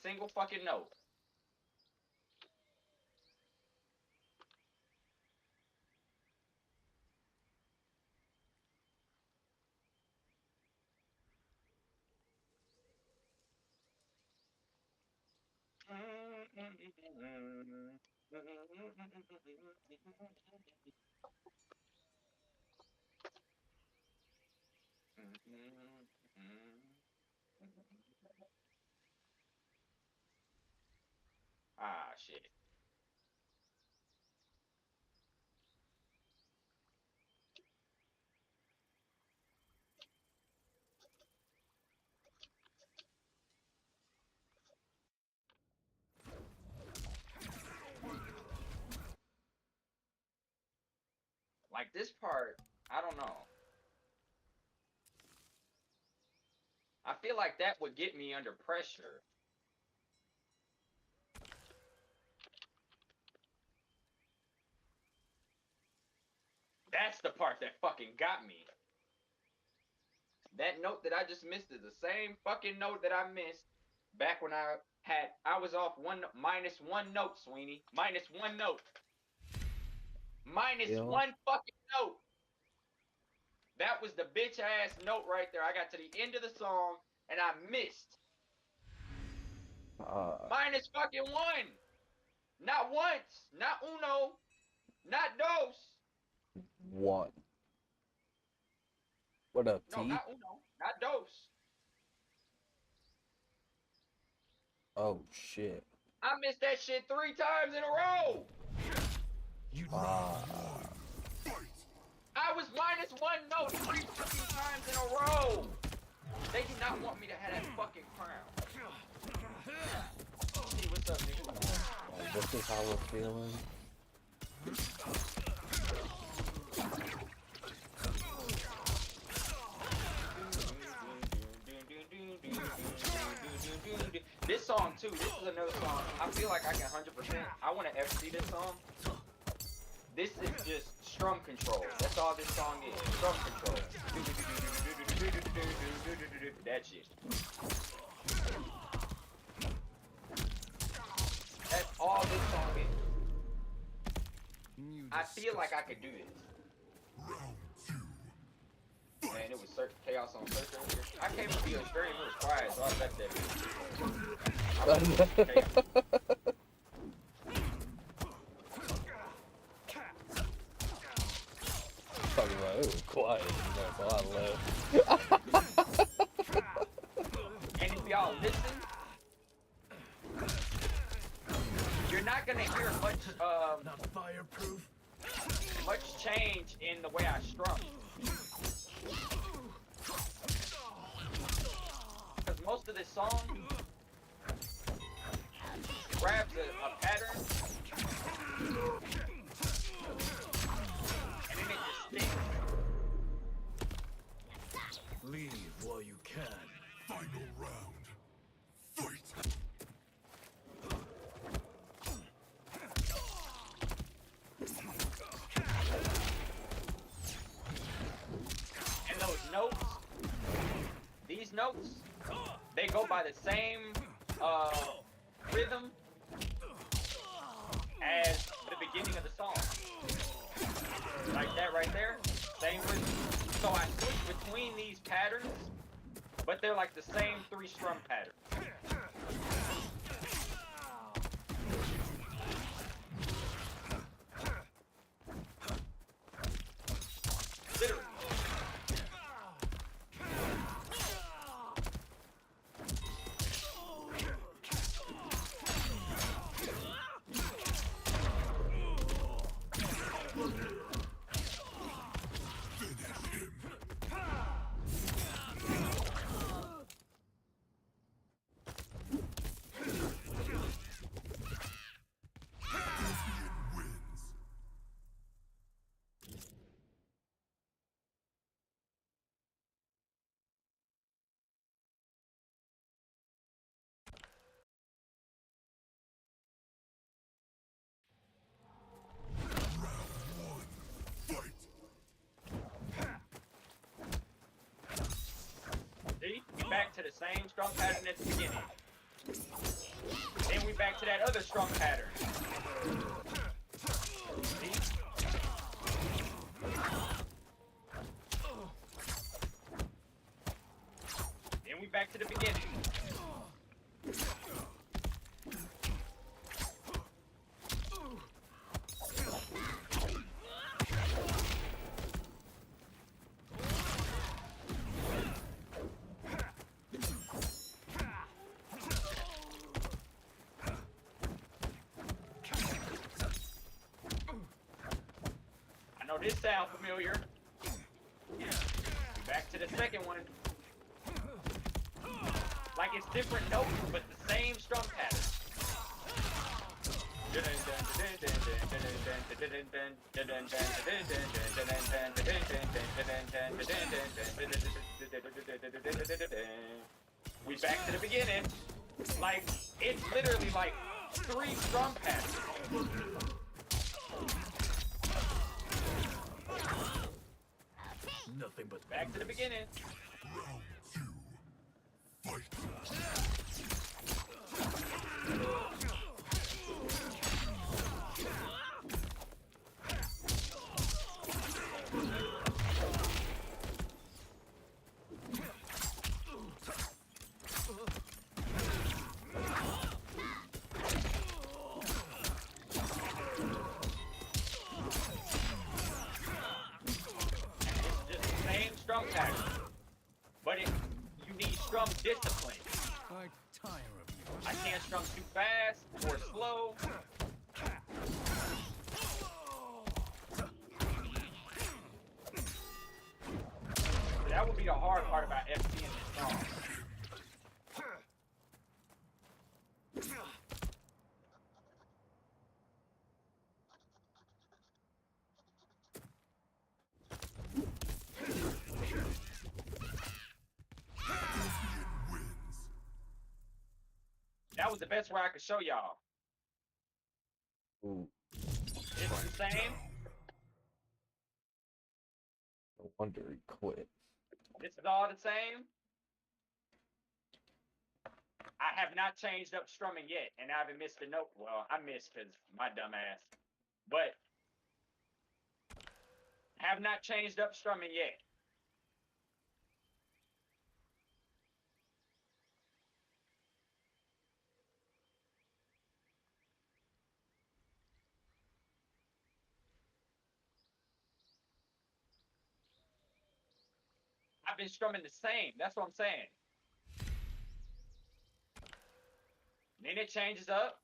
single fucking note. Ah, shit. Like this part, I don't know. I feel like that would get me under pressure. That's the part that fucking got me. That note that I just missed is the same fucking note that I missed back when I was off minus one note, Sweeney. Minus one note. Minus one fucking note. That was the bitch ass note right there. I got to the end of the song and I missed. Minus fucking one. Not once. Not uno. Not dos. One. What up, T? No, not uno. Not dos. Oh, shit. I missed that shit 3 times in a row. I was minus one note 3 fucking times in a row. They do not want me to have that fucking crown. Hey, what's up, nigga? This is how we're feeling. This song too, this is another song. I feel like I can 100%. I want to FC this song. This is just strum control. That's all this song is. Strum control. That shit. That's all this song is. I feel like I could do this. Man, it was chaos on search earlier. I came to be a stream, it was quiet, so I left that. Talking about it was quiet, so I left. And if y'all listen, you're not gonna hear much change in the way I strum. Because most of this song grabs a pattern and then it just sticks. Leave while you can. Final round. Fight! And those notes, these notes, they go by the same rhythm as the beginning of the song. Like that right there, same rhythm. So I switch between these patterns, but they're like the same 3 strum patterns. Literally. See? Back to the same strum pattern at the beginning. back to that other strum pattern. See? Then we back to the beginning. I know this sounds familiar. Back to the second one. Like it's different notes, but the same strum pattern. We back to the beginning. Like, it's literally like 3 strum patterns. Nothing but Back to the beginning. Round 2. Fight. Strum pattern, but you need strum discipline. I tire of you. I can't strum too fast or slow. That would be the hard part about FC in this song. That was the best way I could show y'all. Ooh, It's the same. no wonder he quit. This is all the same. I have not changed up strumming yet, and I haven't missed a note. Well, I missed because my dumb ass. But have not changed up strumming yet. I've been strumming the same. That's what I'm saying. Then it changes up.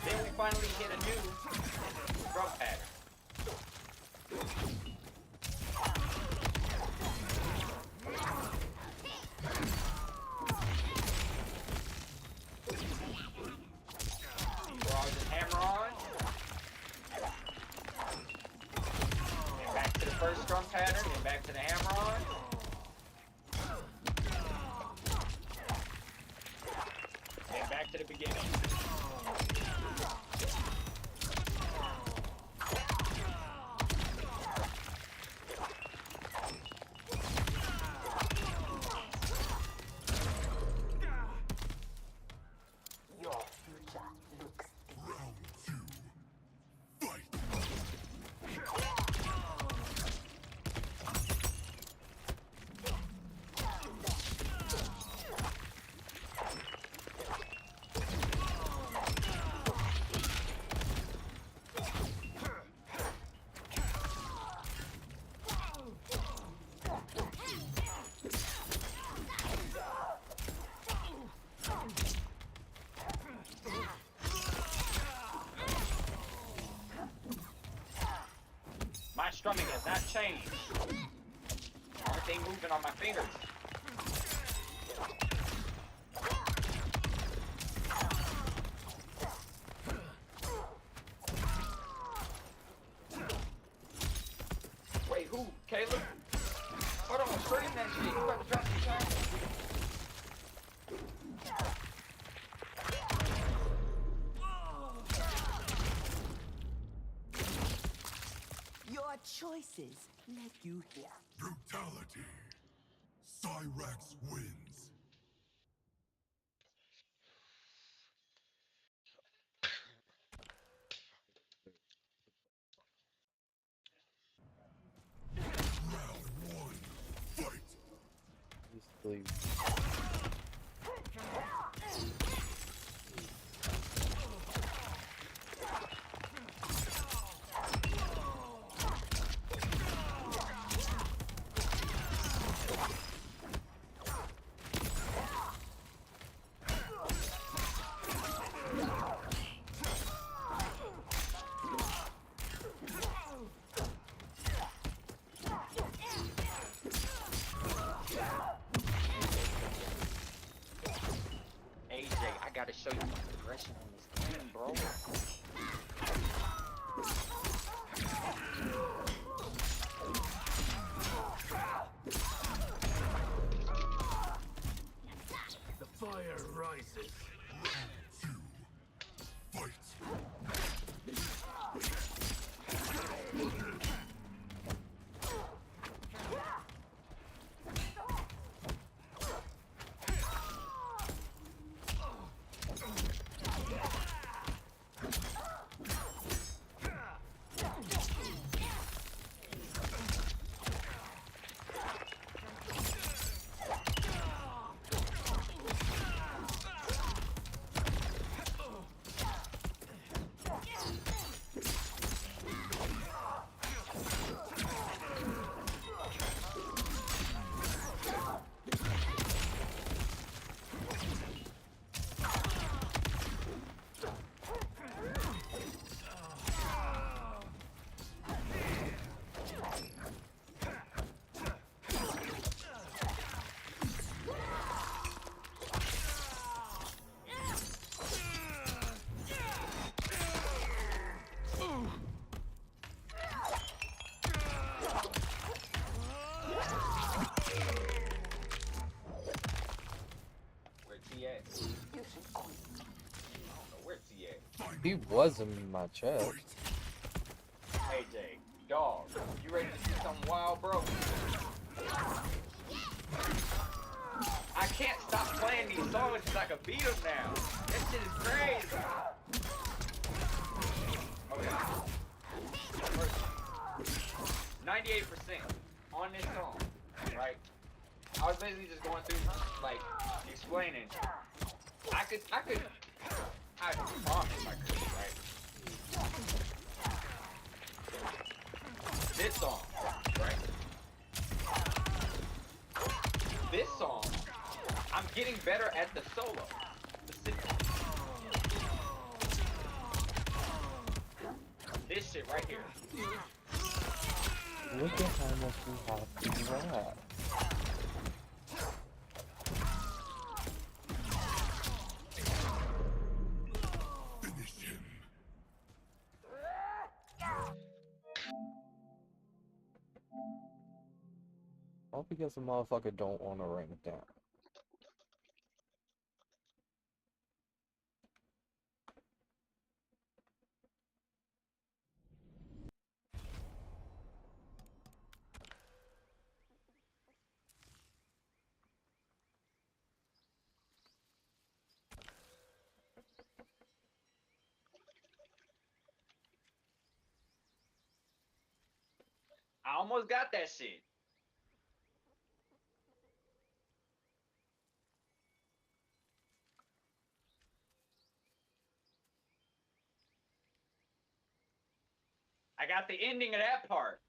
Then we finally hit a new drum pattern. We're all just hammer on. And back to the first drum pattern, and back to the hammer on. And back to the beginning. Your future looks Round 2. Fight. My strumming has not changed. Everything moving on my fingers. Wait, who? Caleb? Hold on, stream that shit. You about to drop some time? Your choices led you here. Brutality. Cyrax wins. Round one. Fight. He's sleep. AJ, I gotta show you my progression on this game, bro. The fire rises. Two. Fight. Where T at? You should quit. I don't know where T at. He was in my chest. AJ, dog, you ready to see something wild, bro? I can't stop playing these songs until I can beat them now. That shit is crazy. Okay. First, 98% on this song, right? I was basically just going through, like, explaining. I promise I could, right? This song, right? This song, I'm getting better at the solo. Specifically. This shit right here. Look at how much we have to rap. Finish him. All because the motherfucker don't want to write it down. I almost got that shit. I got the ending of that part.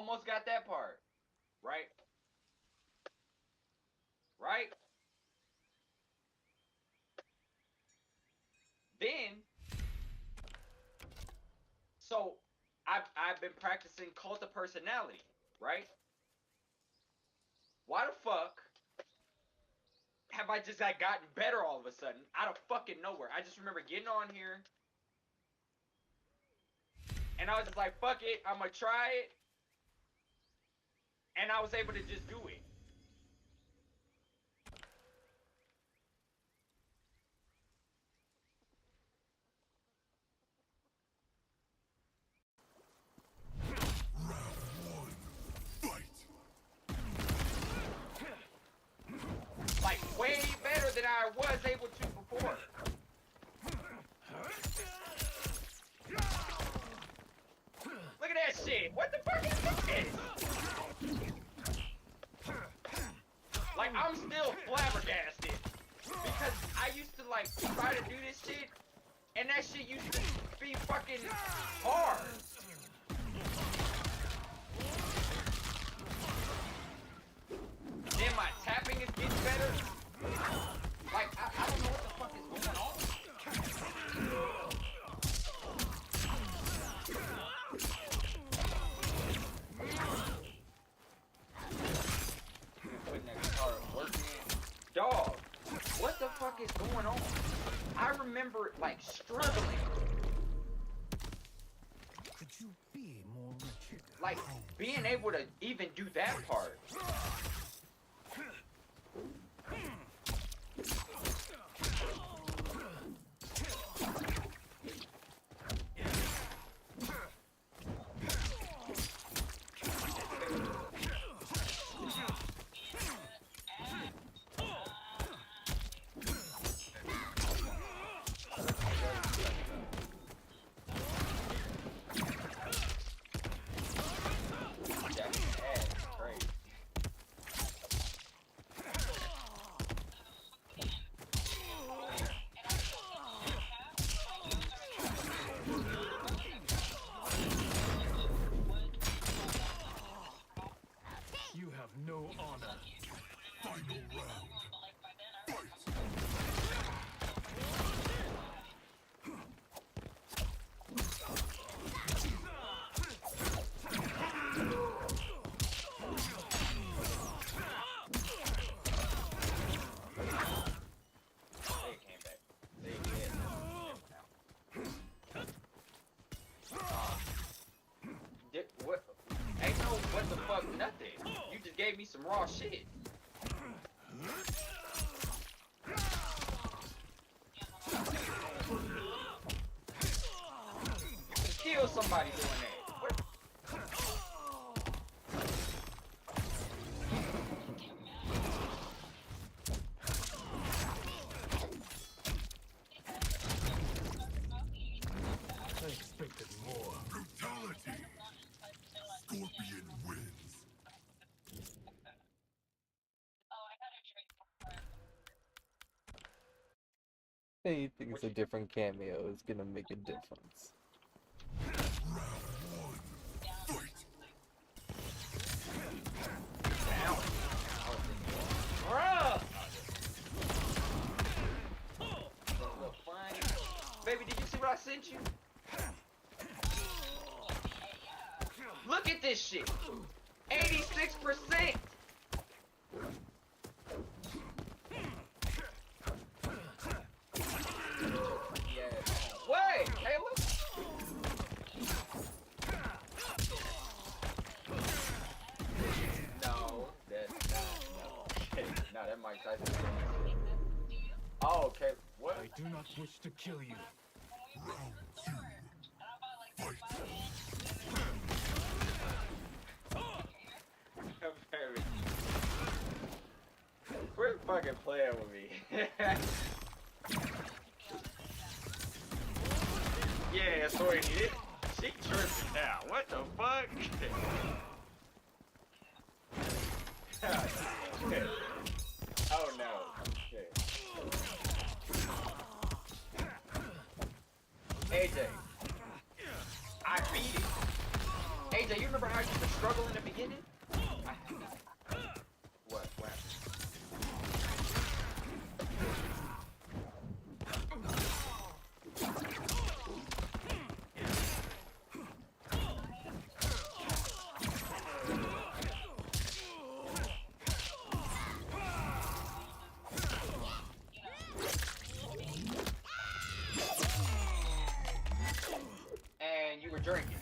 almost got that part. Right? Right? Then, so I've been practicing cult of personality, right? Why the fuck have I just gotten better all of a sudden out of fucking nowhere? I just remember getting on here and I was just like, fuck it, I'm gonna try it. And I was able to just do it. Like, way better than I was able to before. Look at that shit. What the fuck is this? Like, I'm still flabbergasted. Because I used to, like, try to do this shit, and that shit used to be fucking hard. Then my tapping is getting better. Like, I don't know what the fuck is going on. Putting that guitar work in. Dog, what the fuck is going on? I remember, like, struggling. Could you be more wretched? Like, being able to even do that part. You have no honor. Final round. Fight! They came back. They did. What? Ain't no what the fuck nothing. You just gave me some raw shit. You can kill somebody doing that. What? I expected more. Brutality! Scorpion wins. Anything it's a different cameo is gonna make a difference. Fight! Down. Bruh! Look fine. Baby, did you see what I sent you? Look at this shit. 86%. Wait, hey, look. No, that's not. No, no, that Mike Tyson. Oh, okay. What? I do not wish to kill you. Round two. Fight! Quit fucking playing with me. Yeah, sweetie. She tripping now. What the fuck? Oh no. Okay. AJ. I beat it. AJ, BJ, you remember how you used to struggle in the beginning? What? What? And you were drinking.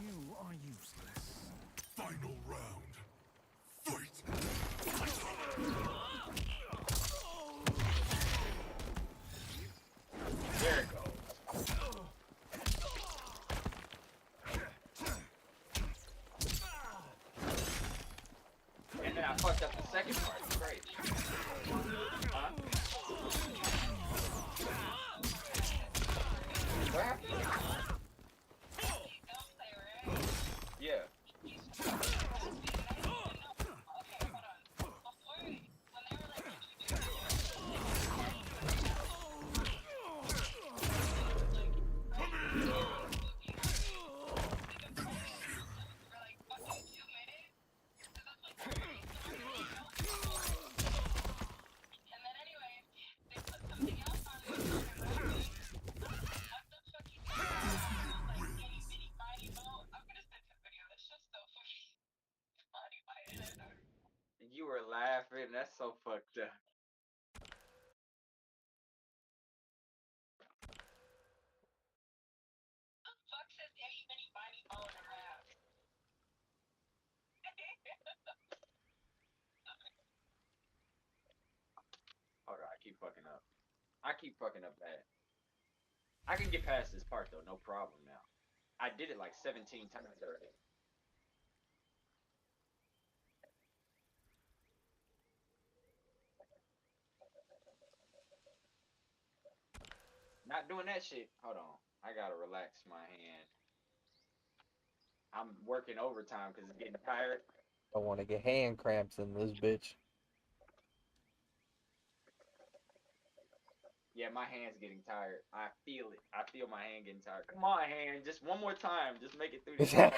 You are useless. Final round. Fight. There it goes. And then I fucked up the second part. It's great. Huh? What happened? Yeah. You were laughing. That's so fucked up. Hold on, I keep fucking up. I keep fucking up bad. I can get past this part though, no problem now. I did it like 17 times already. Not doing that shit. Hold on. I gotta relax my hand. I'm working overtime because it's getting tired. I want to get hand cramps in this bitch. Yeah, my hand's getting tired. I feel it. I feel my hand getting tired. Come on, hand. Just one more time. Just make it through this part.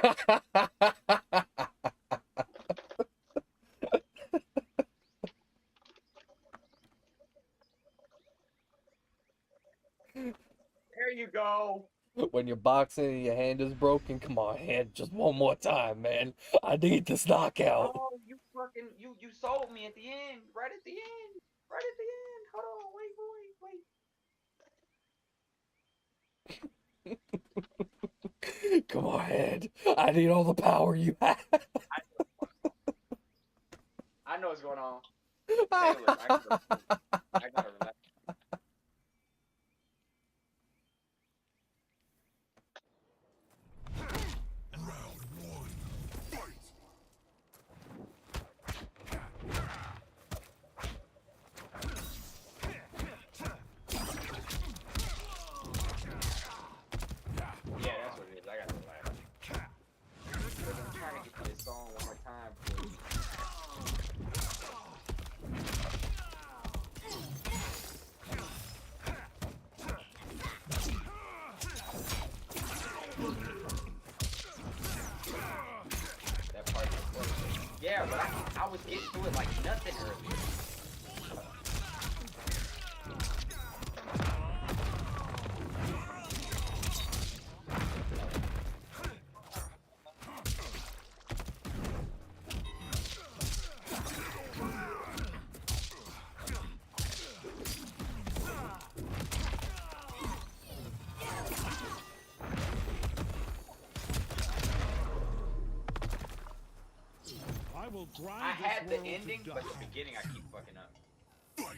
There you go. When you're boxing and your hand is broken, come on, hand, just one more time, man. I need this knockout. Oh, you fucking you sold me at the end. Right at the end. Right at the end. Hold on. Wait. Come on, hand. I need all the power you have. I know what's going on. Hey, look, I gotta relax. Round one. Fight. Yeah, that's what it is. I gotta relax. I'm trying to get to this song one more time, please. That part was close. Yeah, but I was getting through it like nothing earlier. I will grind I this had the world to ending, but dust. the beginning I keep fucking up. Fight.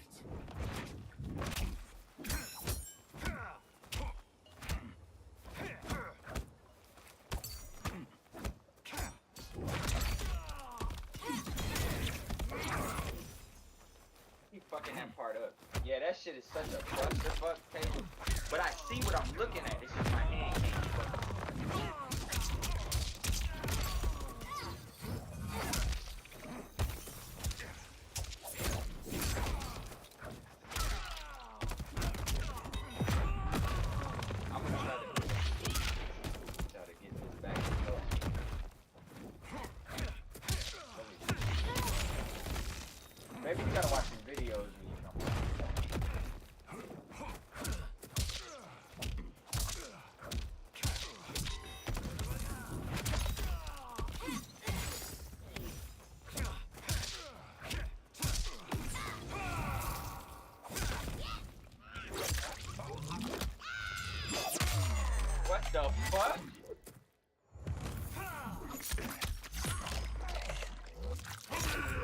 Keep fucking that part up. Yeah, that shit is such a clusterfuck table. But I see what I'm looking at. It's just my hand can't keep up.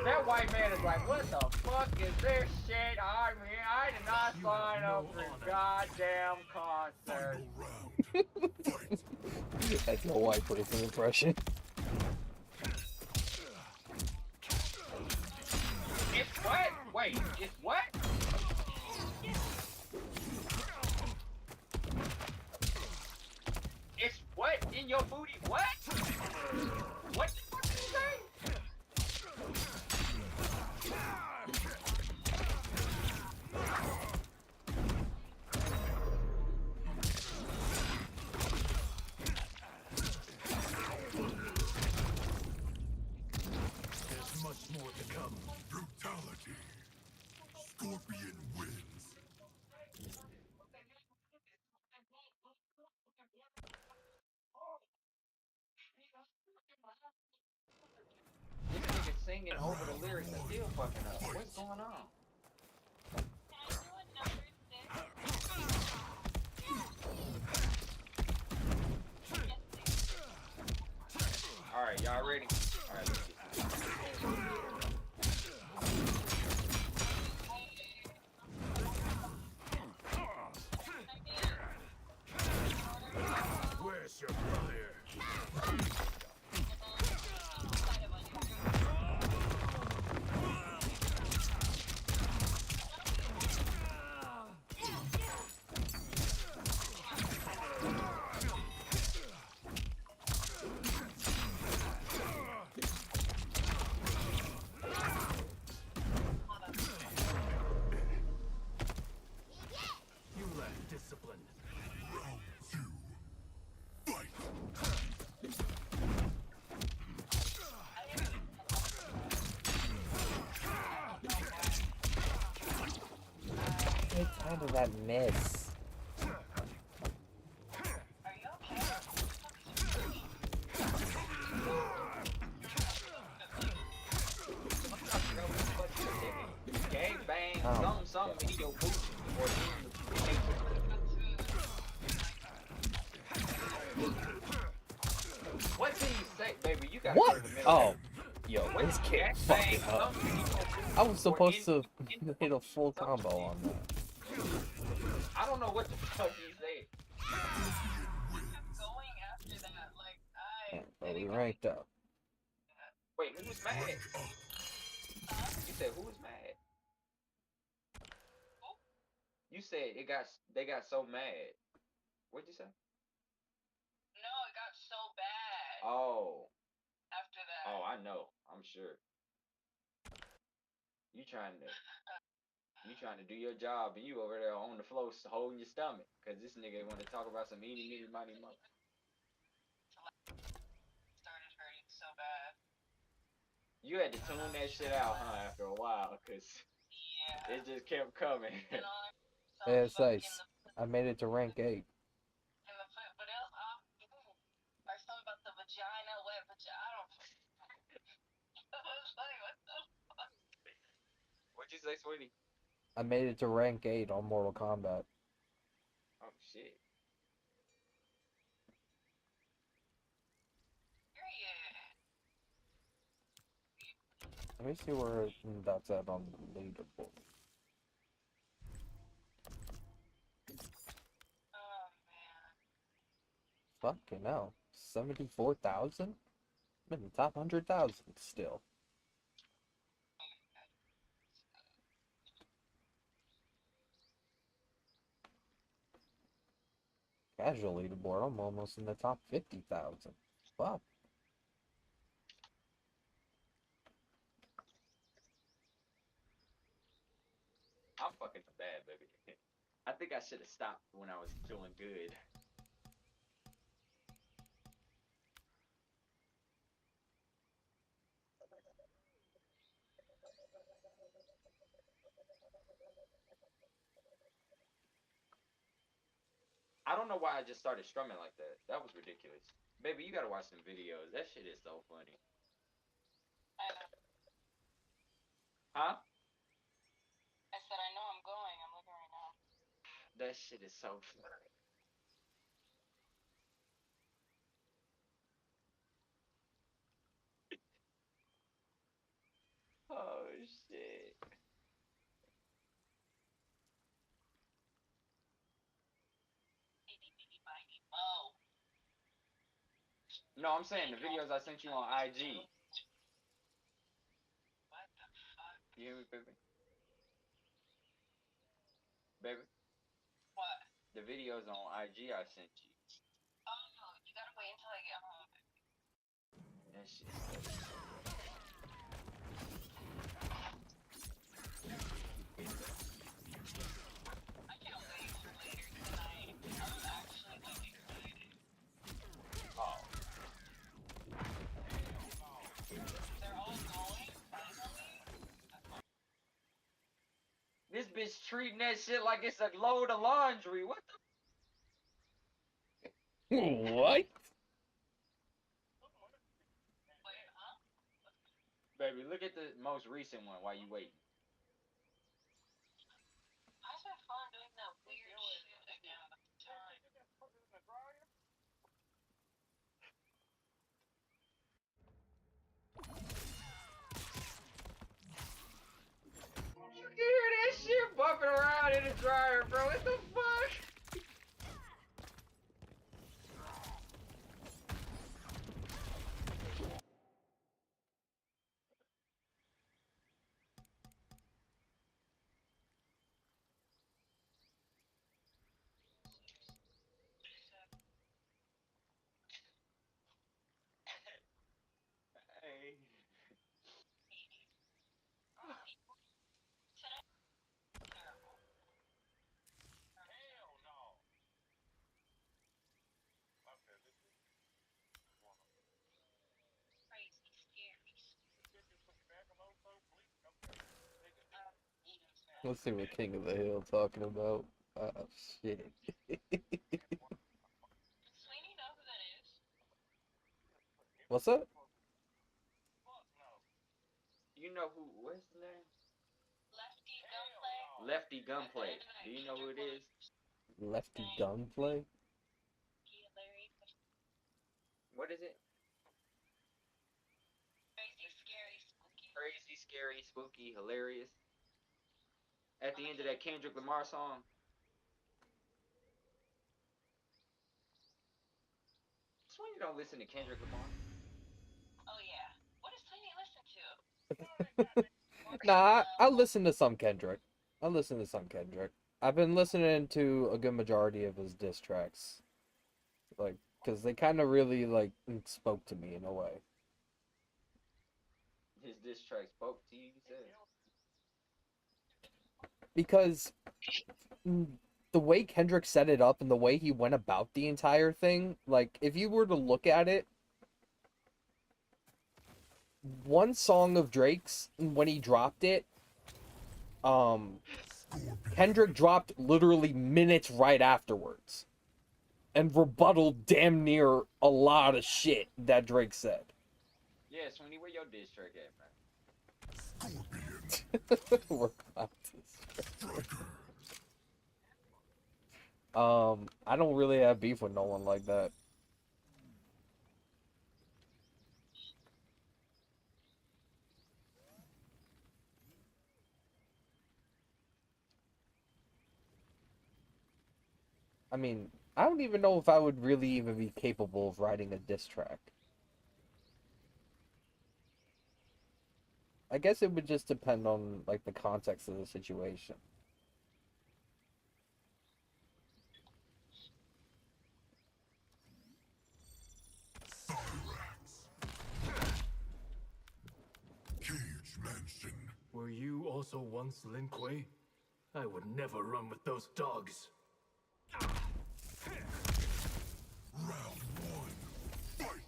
That white man is like, what the fuck is this shit? I mean, I did not sign up for this goddamn concert. Final round. Fight. That's no white person impression. It's what? Wait, it's what? It's what in your booty? What? What the fuck did you say? There's much more to come. Brutality. Scorpion wins. This nigga singing over the lyrics and still fucking up. What's going on? Alright, y'all ready? Alright, let's get Where's your fire? You lack discipline. Round two. Fight. It's kind of that miss. gang bang, Oh, something in your booty. Or what did you say, baby? You got What? to the middle. Oh, yo, What this did kid gang fucking bang, up. something in your booty? I was Or supposed to in the hit a booty. full combo on that. I don't know what the fuck he said. Going after that, like Yeah, but we ranked up. Wait, who was mad? Rank up. You said who was mad? You said they got so mad. What'd you say? no, it got so bad Oh, after that. oh, I know. I'm sure. You trying to do your job and you over there on the floor holding your stomach because this nigga want to talk about some eeny meeny miny mo. Started hurting so bad. You had to tune that shit out, huh? After a while, cause Yeah. it just kept coming. And all Yeah, it's fuck nice. I made it to rank 8. in the foot, but else like something about the vagina, wet vagina. I don't. I was like, what the fuck? What'd you say, sweetie? I made it to rank 8 on Mortal Kombat. Oh shit. Period. Let me see where that's at on the leaderboard. Oh man. Fucking hell. 74,000? I'm in the top 100,000 still. Casual leaderboard, I'm almost in the top 50,000. Fuck. I'm fucking bad, baby. I think I should have stopped when I was feeling good. I don't know why I just started strumming like that. That was ridiculous. Baby, you gotta watch some videos. That shit is so funny. I know. Huh? I said I know I'm going. I'm looking right now. That shit is so funny. No, I'm saying the videos I sent you on IG. What the fuck? You hear me, baby? Baby, What? the videos on IG I sent you. Oh, you gotta wait until I get home. That shit. I can't wait for later tonight. I'm actually like excited. Oh. They're all going finally. This bitch treating that shit like it's a load of laundry. What the? What? Wait, huh? Baby, look at the most recent one while you waiting. How's my phone doing that weird shit again all the time? You can hear that shit bumping around in the dryer, bro. What the fuck? Hey. Today? Terrible. Hell no. Crazy, scary. Let's see what King of the Hill talking about. Shit. Does Sweeney know who that is? What's up? You know who? What's the name? Lefty Gunplay? Lefty Gunplay. Do you know who it is? Lefty Gunplay? Larry. What is it? Crazy, scary, spooky. Crazy, scary, spooky, hilarious. At the end of that Kendrick Lamar song. Sweeney don't listen to Kendrick Lamar. Oh yeah. What does Sweeney listen to? Nah, I listen to some Kendrick. I've been listening to a good majority of his diss tracks. Like, because they kind of really, like, spoke to me in a way. His diss track spoke to you, you said? Because the way Kendrick set it up and the way he went about the entire thing, like, if you were to look at it, one song of Drake's, when he dropped it, Kendrick dropped literally minutes right afterwards and rebutted damn near a lot of shit that Drake said. Yeah, Sweeney, where your diss track at, man? We're about to I don't really have beef with no one like that. I mean, I don't even know if I would really even be capable of writing a diss track. I guess it would just depend on, like, the context of the situation. Cage Mansion. Were you also once Lin Kuei? I would never run with those dogs. Round one. Fight!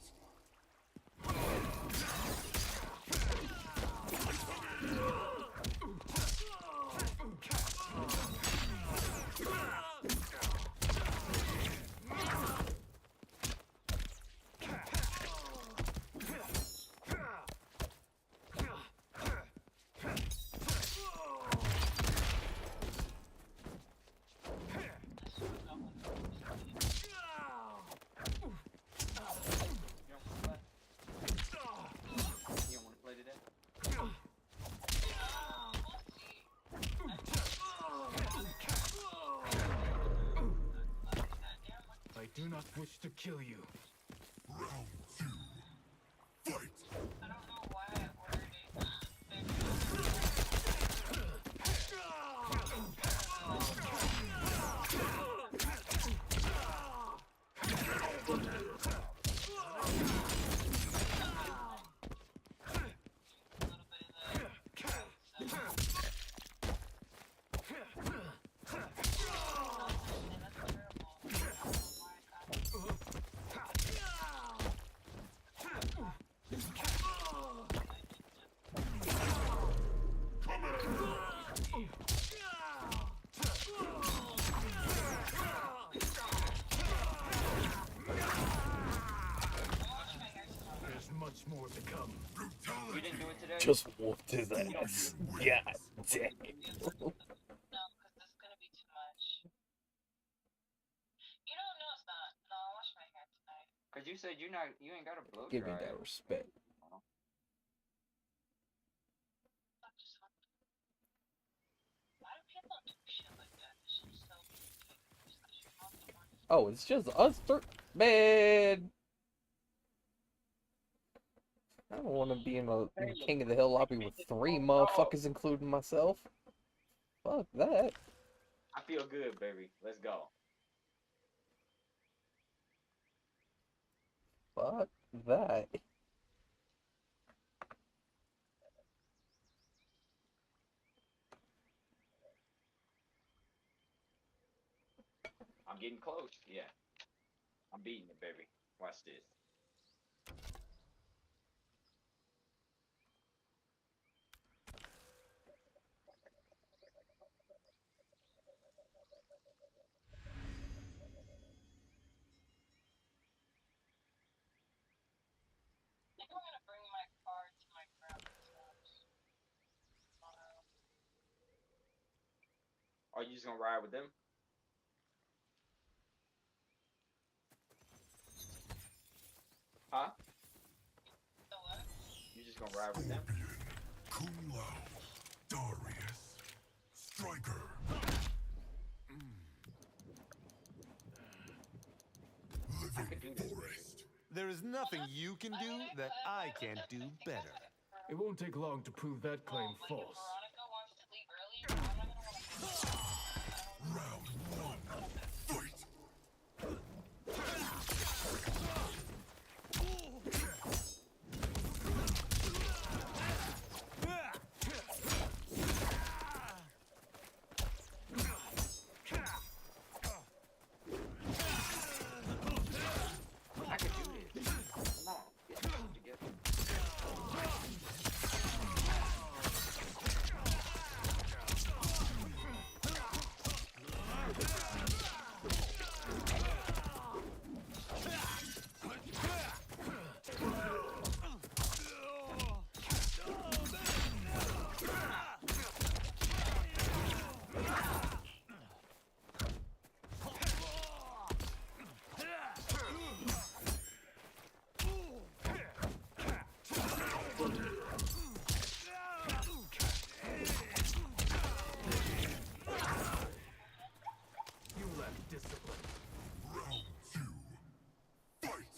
You don't want to play today? I do not wish to kill you. Round two. more to come. You didn't do it today? Just whooped his ass. God dang. No, because this is gonna be too much. You don't know it's not. No, I'll wash my hair tonight. Cause you said you ain't got a blow Give me dry. that respect. I'm just why do people do shit like that? This shit's so stupid. Just 'cause you want the one. Oh, it's just us three. Man! I don't want to be in a King of the Hill lobby with 3 motherfuckers, including myself. Fuck that. I feel good, baby. Let's go. Fuck that. I'm getting close. Yeah. I'm beating it, baby. Watch this. I think I'm gonna bring my car to my grandma's house. Are you just gonna ride with them? Huh? So what? You just gonna ride with them? Kung Lao, Darius, Striker. I could do Living this, baby. Forest. There is nothing you can do that I can't do better. It won't take long to prove that claim Like, if false. Veronica wants to leave earlier, I'm not gonna want to. Round 1. Fight. I could do this. Come on. Get your shit together. You lack discipline. Round 2. Fight.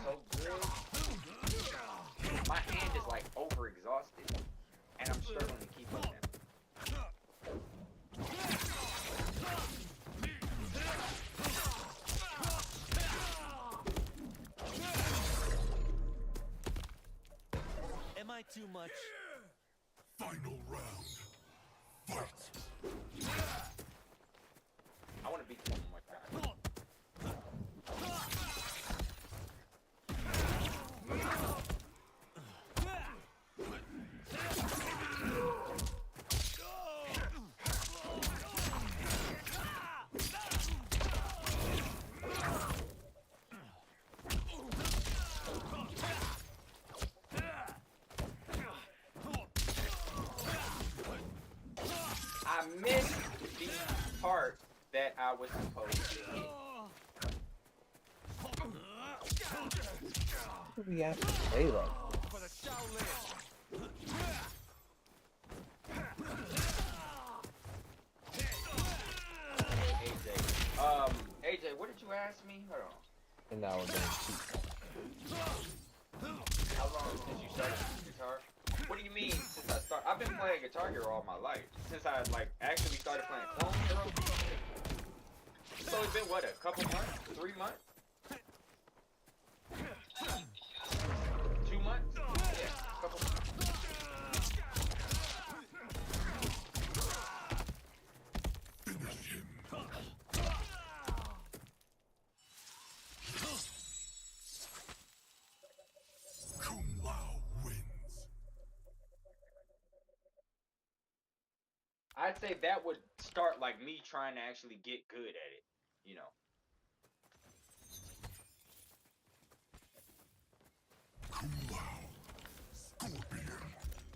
So good. My hand is like overexhausted. And I'm struggling to keep up now. Am I too much? Final round. Fight. I wanna beat this one more time. I missed the part that I was supposed to hit. What do we have to say like? For the Shaolin. AJ, what did you ask me? Hold on. And now we're going to keep. How long since you started playing guitar? What do you mean since I started? I've been playing Guitar Hero all my life. Since I like actually started playing Clone Hero. So it's been what, a couple months? 3 months? 2 months? Yeah, a couple months. Finish him. Kung Lao wins. I I'd say that would start like me trying to actually get good at it, you know. Kulao, Scorpion,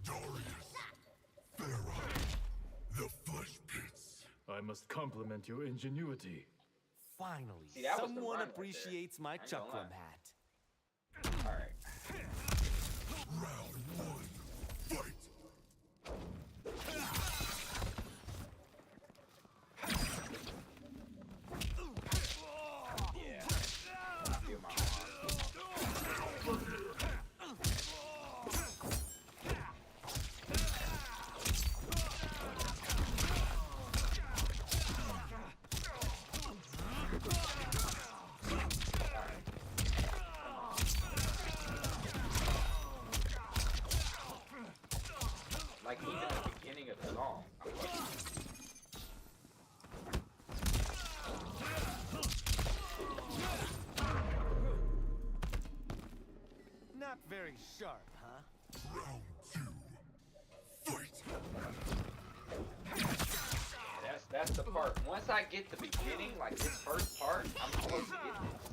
Darius, Pharaoh, the Flesh Pits. I must compliment your ingenuity. Finally, See, that was the someone run right there. appreciates my I ain't gonna Chucklam lie. hat. All right. Round one, fight! Feel my arm. Like even at the beginning of the song, I'm like, Not very sharp, huh? Round two, fight! that's the part. Once I get the beginning, like this first part, I'm supposed to get this.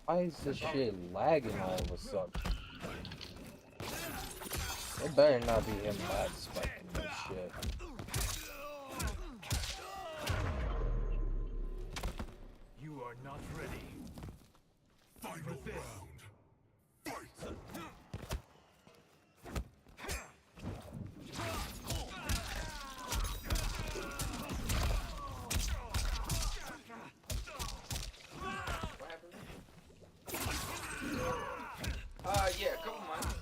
Why is this shit lagging all of a sudden? It better not be him lag spiking this shit. You are not ready. Final this. round, fight! What happened? Yeah, a couple months.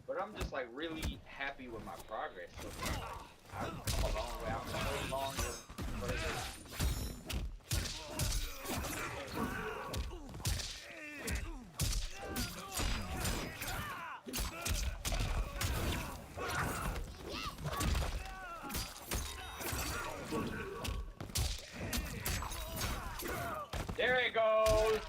But I'm just like really happy with my progress so far. Like, I've come a long way. I'm so long further. There it goes.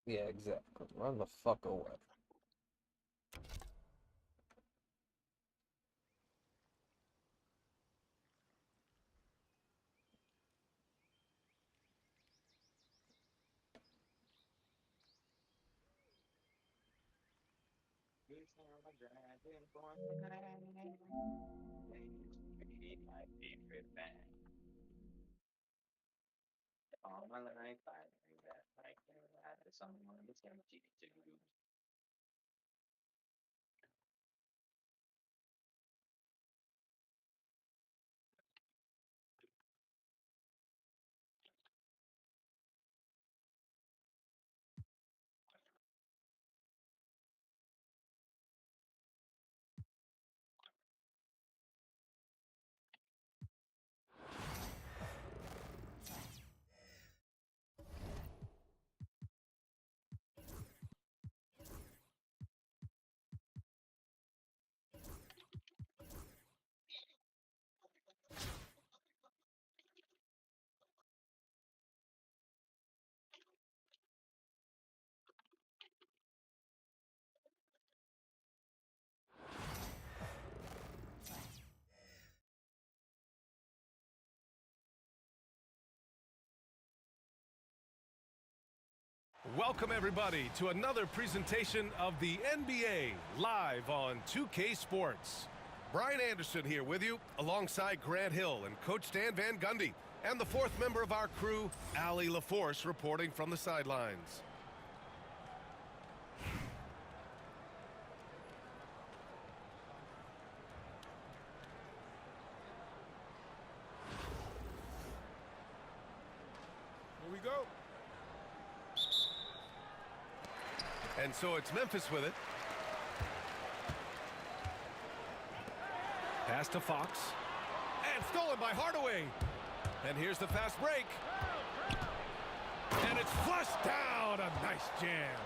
Yeah, exactly. Run the fuck away. My favorite band. All my life, I knew that I can ride to someone that's empty too. welcome everybody to another presentation of the NBA live on 2K Sports. Brian Anderson here with you alongside Grant Hill and Coach Dan Van Gundy and the fourth member of our crew, Allie LaForce, reporting from the sidelines. Here we go. And so it's Memphis with it. Pass to Fox. And stolen by Hardaway. And here's the fast break. And it's flushed down. A nice jam.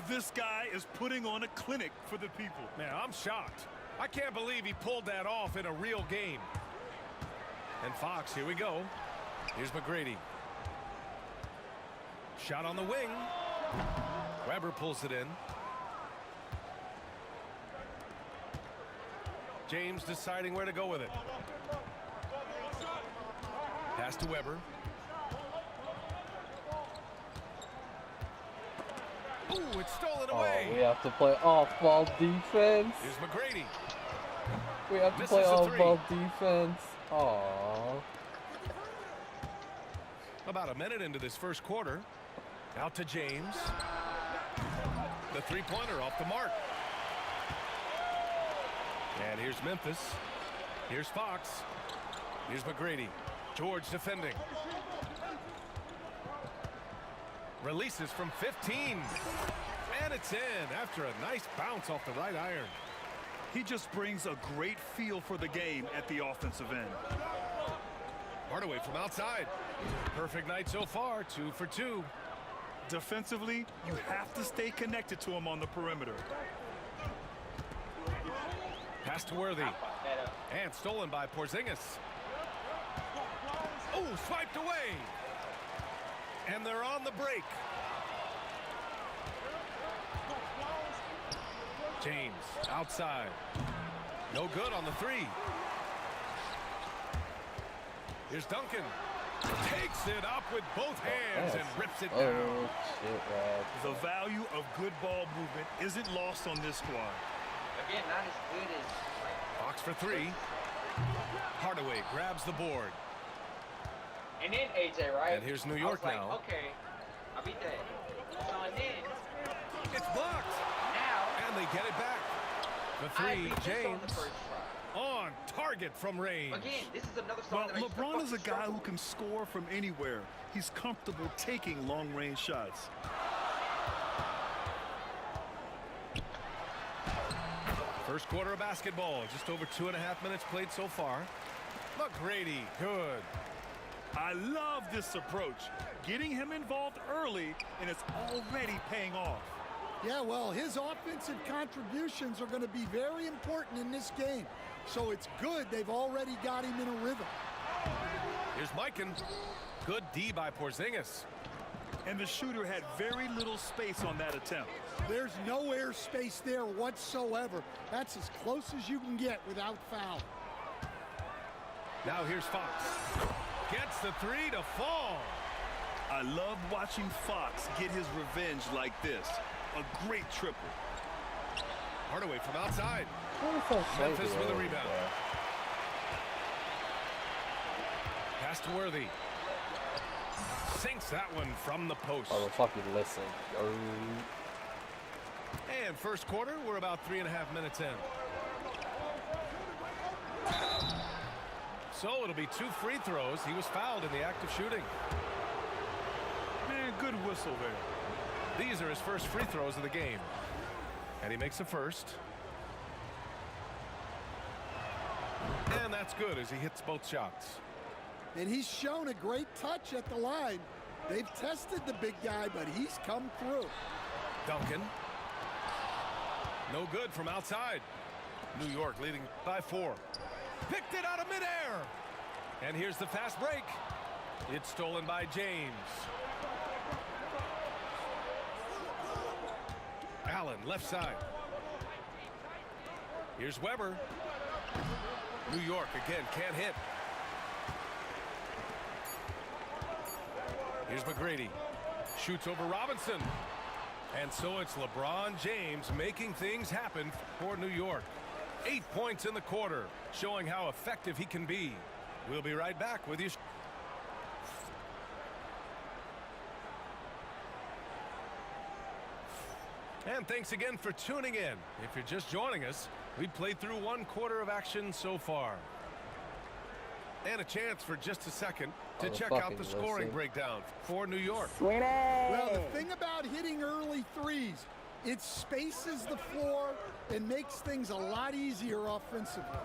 This guy is putting on a clinic for the people. Man, I'm shocked. I can't believe he pulled that off in a real game. And Fox, here we go. Here's McGrady. Shot on the wing. Weber pulls it in. James deciding where to go with it. Pass to Weber. Ooh, it's stolen away. Oh, we have to play off-ball defense. Here's McGrady. We have to Misses play a off-ball three. defense. Aww. About a minute into this first quarter. Out to James. The three-pointer off the mark. And here's Memphis. Here's Fox. Here's McGrady. George defending. Releases from 15. And it's in after a nice bounce off the right iron. He just brings a great feel for the game at the offensive end. Hardaway from outside. Perfect night so far, 2 for 2. Defensively, you have to stay connected to him on the perimeter. Pass to Worthy. And stolen by Porzingis. Oh, swiped away. And they're on the break. James outside. No good on the three. Here's Duncan. Takes it up with both hands and rips it down. Oh, shit, Rad. The value of good ball movement isn't lost on this squad. Again, not as good as. Fox for three. Hardaway grabs the board. And then AJ, right? And here's New York I was now. like, okay, I beat that. So and then It's blocked. now And they get it back. The I three, beat this on James. the first try. On target from range. Again, this is another Well, song that I LeBron is a guy who struggle can score from anywhere. He's comfortable taking long-range shots. First quarter of basketball. Just over 2.5 minutes played so far. McGrady, good. I love this approach. Getting him involved early, and it's already paying off. Yeah, well, his offensive contributions are going to be very important in this game. So it's good they've already got him in a rhythm. Here's Mikan. Good D by Porzingis. And the shooter had very little space on that attempt. There's no air space there whatsoever. That's as close as you can get without foul. Now here's Fox. Gets the three to fall. I love watching Fox get his revenge like this. A great triple. Hardaway from outside. What is that Memphis shaking with a over rebound. there? Pass to Worthy. Sinks that one from the post. Oh, fucking listen. Oh. And first quarter, we're about 3.5 minutes in. So it'll be 2 free throws. He was fouled in the act of shooting. Man, good whistle there. These are his first free throws of the game. And he makes the first. And that's good as he hits both shots. And he's shown a great touch at the line. They've tested the big guy, but he's come through. Duncan. No good from outside. New York leading by 4. Picked it out of midair. And here's the fast break. It's stolen by James. Allen, left side. Here's Weber. New York again, can't hit. Here's McGrady. Shoots over Robinson. And so it's LeBron James making things happen for New York. 8 points in the quarter, showing how effective he can be. We'll be right back with you. And thanks again for tuning in. If you're just joining us, we played through 1 quarter of action so far. And a chance for just a second to check out the scoring breakdown for New York. Well, the thing about hitting early threes, it spaces the floor and makes things a lot easier offensively.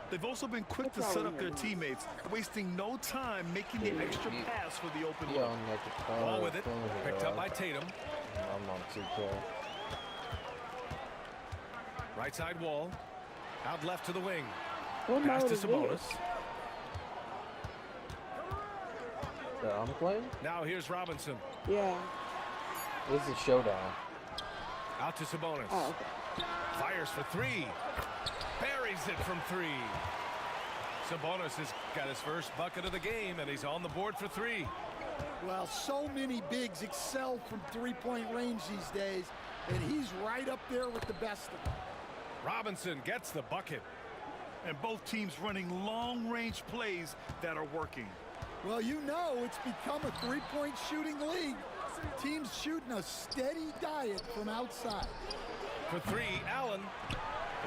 They've also been quick to set up their teammates, wasting no time making the extra pass for the open look. Ball with it, picked up by Tatum. I'm on 2K. Right side wall, out left to the wing. Pass to Sabonis. I'm playing? Now here's Robinson. Yeah. This is a showdown. Out to Sabonis. Oh, okay. Fires for 3. Buries it from 3. Sabonis has got his first bucket of the game, and he's on the board for 3. Well, so many bigs excel from three-point range these days, and he's right up there with the best of them. Robinson gets the bucket. And both teams running long-range plays that are working. Well, you know it's become a three-point shooting league. Teams shooting a steady diet from outside. For 3, Allen.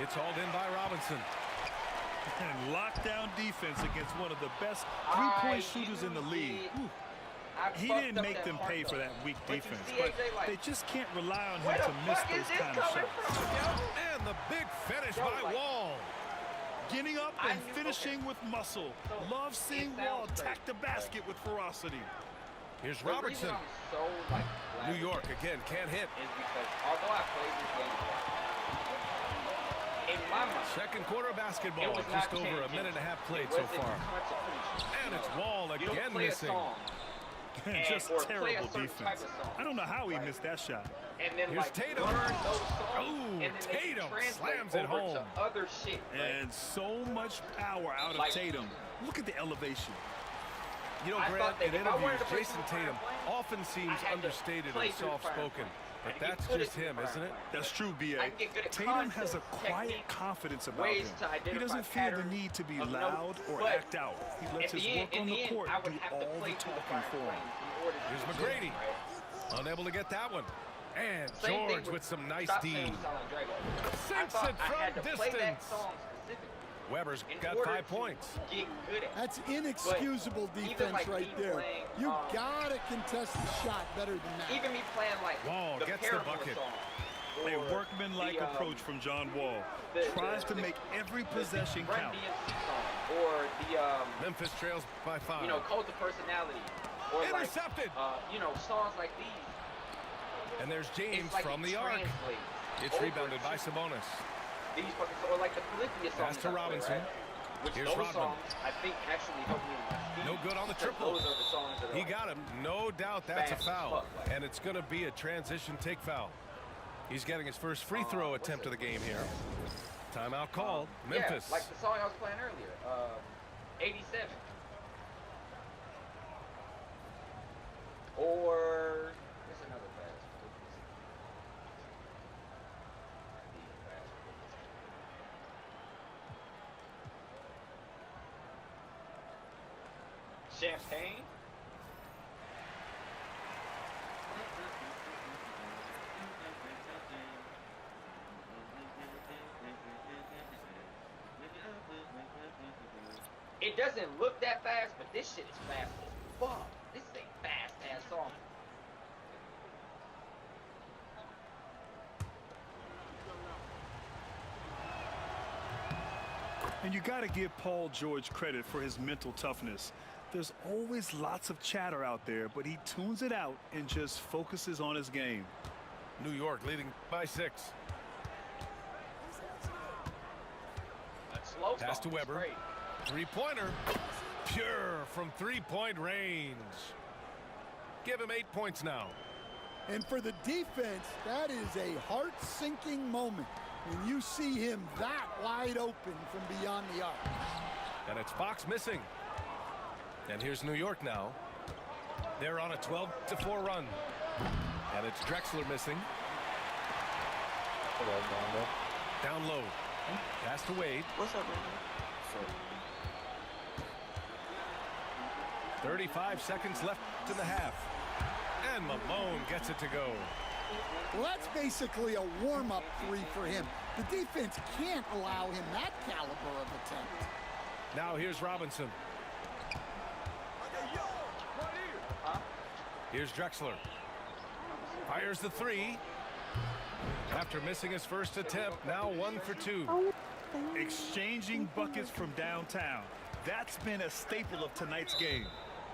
It's hauled in by Robinson. And lockdown defense against one of the best three-point shooters in the league. He didn't make them pay for that weak defense, but they just can't rely on him to miss those kind of shots. And the big finish by Wall. Getting up and finishing with muscle. Love seeing Wall attack the basket with ferocity. Here's Robertson. New York again can't hit. Is because although I played this game, in my mind, Second quarter basketball, just over a minute and a half played so far. And it's Wall again missing. Just terrible defense. I don't know how he missed that shot. And then here's Tatum. Oh, Tatum slams it home. Other shit, and so much power out of Tatum. Look at the elevation. You know, Grant, in interviews, Jason Tatum often seems understated and soft-spoken. But that's just him, isn't it? That's true, B.A. Tatum has a quiet confidence about him. He doesn't feel the need to be loud or act out. He lets his work on the court do all the talking for him. Here's McGrady. Unable to get that one. And George with some nice D. Sinks it from distance. Weber's got 5 points. That's inexcusable defense right there. You gotta contest the shot better than that. Even me playing like Wall gets the bucket. A workmanlike approach from John Wall. Tries to make every possession count. Or the Memphis trails by 5. You know, cult of personality. Or intercepted. You know, songs like these. And there's James like from the arc. It's rebounded by Sabonis. These fucking, or like the Philippians songs. Pass to Robinson. Right? Which Here's those Rodman. songs, I think, actually helped me in my speed. No good on the triple. Those are the songs that are He like, got him. No doubt that's a fast as foul. fuck, like. And it's going to be a transition take foul. He's getting his first free throw attempt of the game here. Timeout called. Memphis. Yeah, like the song I was playing earlier. 87. Or what's another fast? Champagne. It doesn't look that fast, but this shit is fast as fuck. This is a fast ass song. And you got to give Paul George credit for his mental toughness. There's always lots of chatter out there, but he tunes it out and just focuses on his game. New York leading by 6. Slow Pass to Weber. Three-pointer. Pure from three-point range. Give him 8 points now. And for the defense, that is a heart-sinking moment when you see him that wide open from beyond the arc. And it's Fox missing. And here's New York now. They're on a 12-4 run. And it's Drexler missing. Down low. Pass to Wade. What's up, man? 35 seconds left in the half. And Malone gets it to go. Well, that's basically a warm-up three for him. The defense can't allow him that caliber of attempt. Now here's Robinson. Here's Drexler. Fires the three. After missing his first attempt, now 1 for 2. Exchanging buckets from downtown. That's been a staple of tonight's game.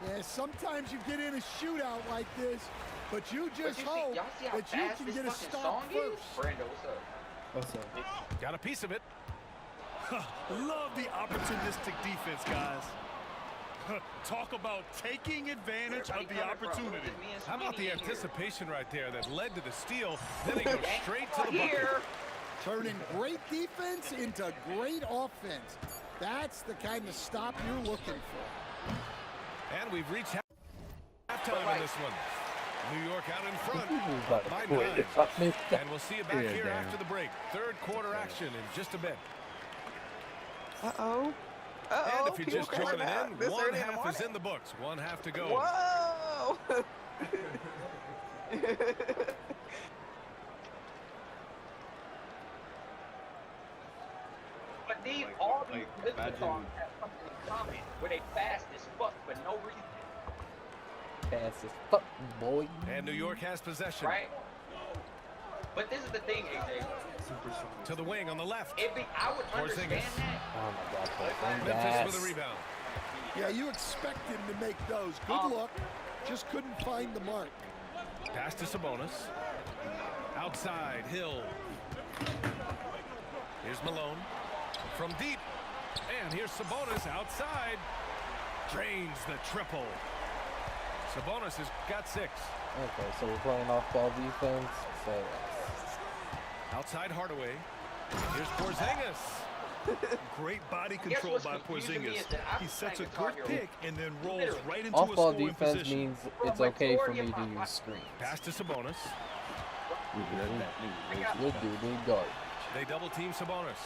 Yeah, sometimes you get in a shootout like this, but you just hope that you can get a stop first. Brando, what's up? What's up? Got a piece of it. Love the opportunistic defense, guys. Talk about taking advantage of the opportunity. How about the anticipation right there that led to the steal? Then he goes straight to the bucket. Turning great defense into great offense. That's the kind of stop you're looking for. And we've reached halftime in this one. New York out in front by 9. And we'll see you back here after the break. Third quarter action in just a bit. Uh-oh. And if you're just joining in, one half is in the books. One half to go. Whoa! But these all these business songs have something in common where they fast as fuck for no reason. Fast as fuck, boy. And New York has possession. Right? But this is the thing, AJ. To the wing on the left. I would understand that. Oh my God. Memphis with a rebound. Yeah, you expect him to make those. Good luck. Just couldn't find the mark. Pass to Sabonis. Outside, Hill. Here's Malone. From deep. And here's Sabonis outside. Drains the triple. Sabonis has got 6. Okay, so we're playing off-ball defense. So outside Hardaway. Here's Porzingis. Great body control by Porzingis. He sets a good pick and then rolls right into a off-ball scoring defense position. means it's okay for me to use screens. Pass to Sabonis. Good dude, garbage. They double team Sabonis.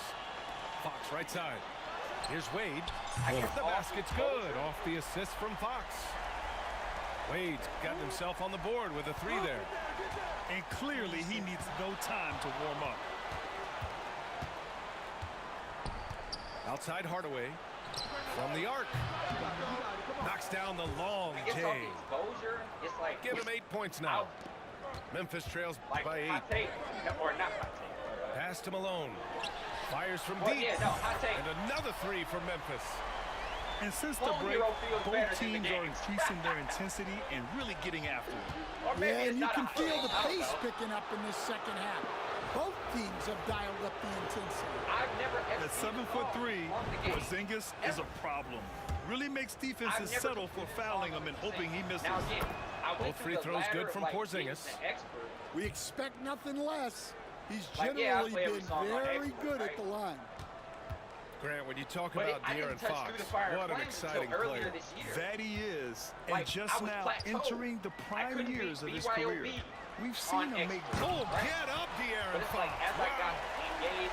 Fox right side. Here's Wade. The basket's good off the assist from Fox. Wade's gotten himself on the board with a 3 there. And clearly he needs no time to warm up. Outside Hardaway. From the arc. Knocks down the long J. Give him 8 points now. Memphis trails by 8. Pass to Malone. Fires from deep. And another 3 from Memphis. And since the break, both teams are increasing their intensity and really getting after it. Yeah, and you can feel the pace picking up in this second half. Both teams have dialed up the intensity. At 7'3", Porzingis is a problem. Really makes defenses settle for fouling him and hoping he misses. Both free throws good from Porzingis. We expect nothing less. He's generally been very good at the line. Grant, when you talk about De'Aaron Fox, what an exciting player. That he is. And just now entering the prime years of his career. We've seen him make Oh, get up, De'Aaron Fox.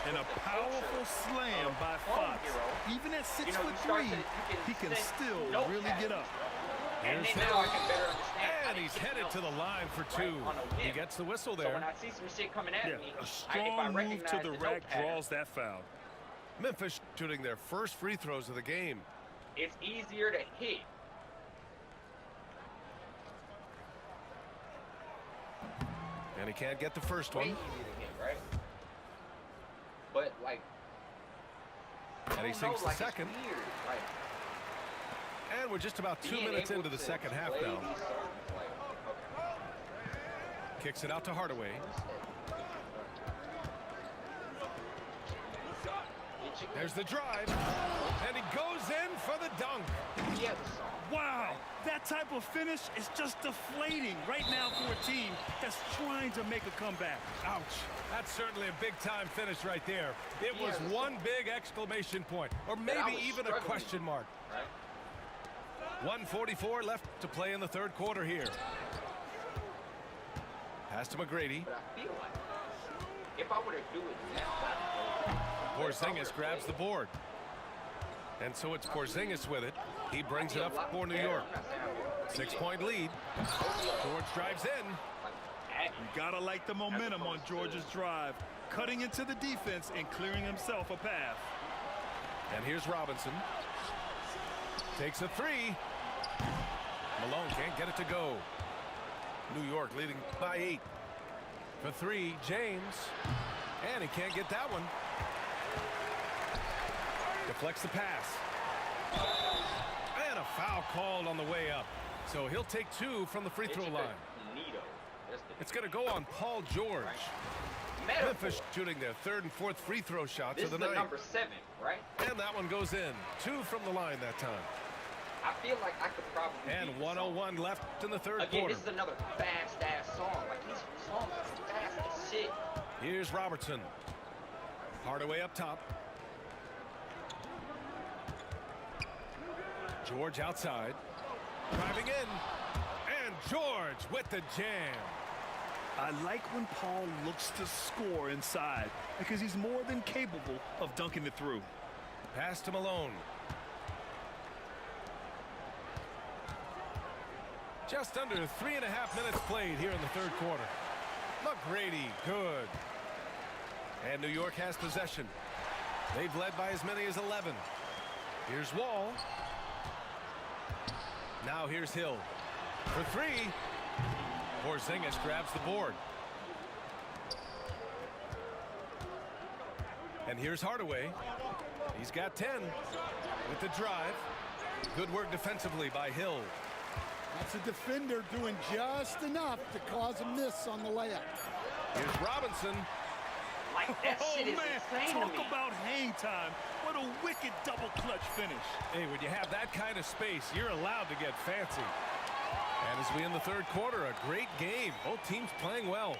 And a powerful slam by Fox. Even at 6'3", he can still really get up. Here's Hill. And he's headed to the line for 2. He gets the whistle there. A strong move to the rack draws that foul. Memphis shooting their first free throws of the game. It's easier to hit. And he can't get the first one. Way easier to hit, right? But like, and he sinks the second. Weird. Like, and we're just about 2 minutes into the second half now. Kicks it out to Hardaway. There's the drive, and he goes in for the dunk. Wow, that type of finish is just deflating right now for a team that's trying to make a comeback. Ouch. That's certainly a big-time finish right there. It was one big exclamation point, or maybe even a question mark. 1:44 left to play in the third quarter here. Pass to McGrady. But I feel like if I were to do it now, Porzingis grabs the board. And so it's Porzingis with it. He brings it up for New York. 6-point lead. George drives in. You gotta like the momentum on George's drive, cutting into the defense and clearing himself a path. And here's Robinson. Takes a three. Malone can't get it to go. New York leading by 8. For 3, James. And he can't get that one. Deflects the pass. And a foul called on the way up. So he'll take 2 from the free throw line. It's going to go on Paul George. Memphis shooting their 3rd and 4th free throw shots of the night. Number 7, right? And that one goes in. 2 from the line that time. I feel like I could probably. And 1:01 left in the third Again, quarter. this is another fast-ass song. Like, these songs are fast as shit. Here's Robertson. Hardaway up top. George outside. Driving in. And George with the jam. I like when Paul looks to score inside because he's more than capable of dunking it through. Pass to Malone. Just under 3.5 minutes played here in the third quarter. McGrady, good. And New York has possession. They've led by as many as 11. Here's Wall. Now here's Hill. For 3. Porzingis grabs the board. And here's Hardaway. He's got 10 with the drive. Good work defensively by Hill. That's a defender doing just enough to cause a miss on the layup. Here's Robinson. Like, that shit is man, insane talk to me. about hang time. What a wicked double clutch finish. Hey, when you have that kind of space, you're allowed to get fancy. And as we end the third quarter, a great game. Both teams playing well.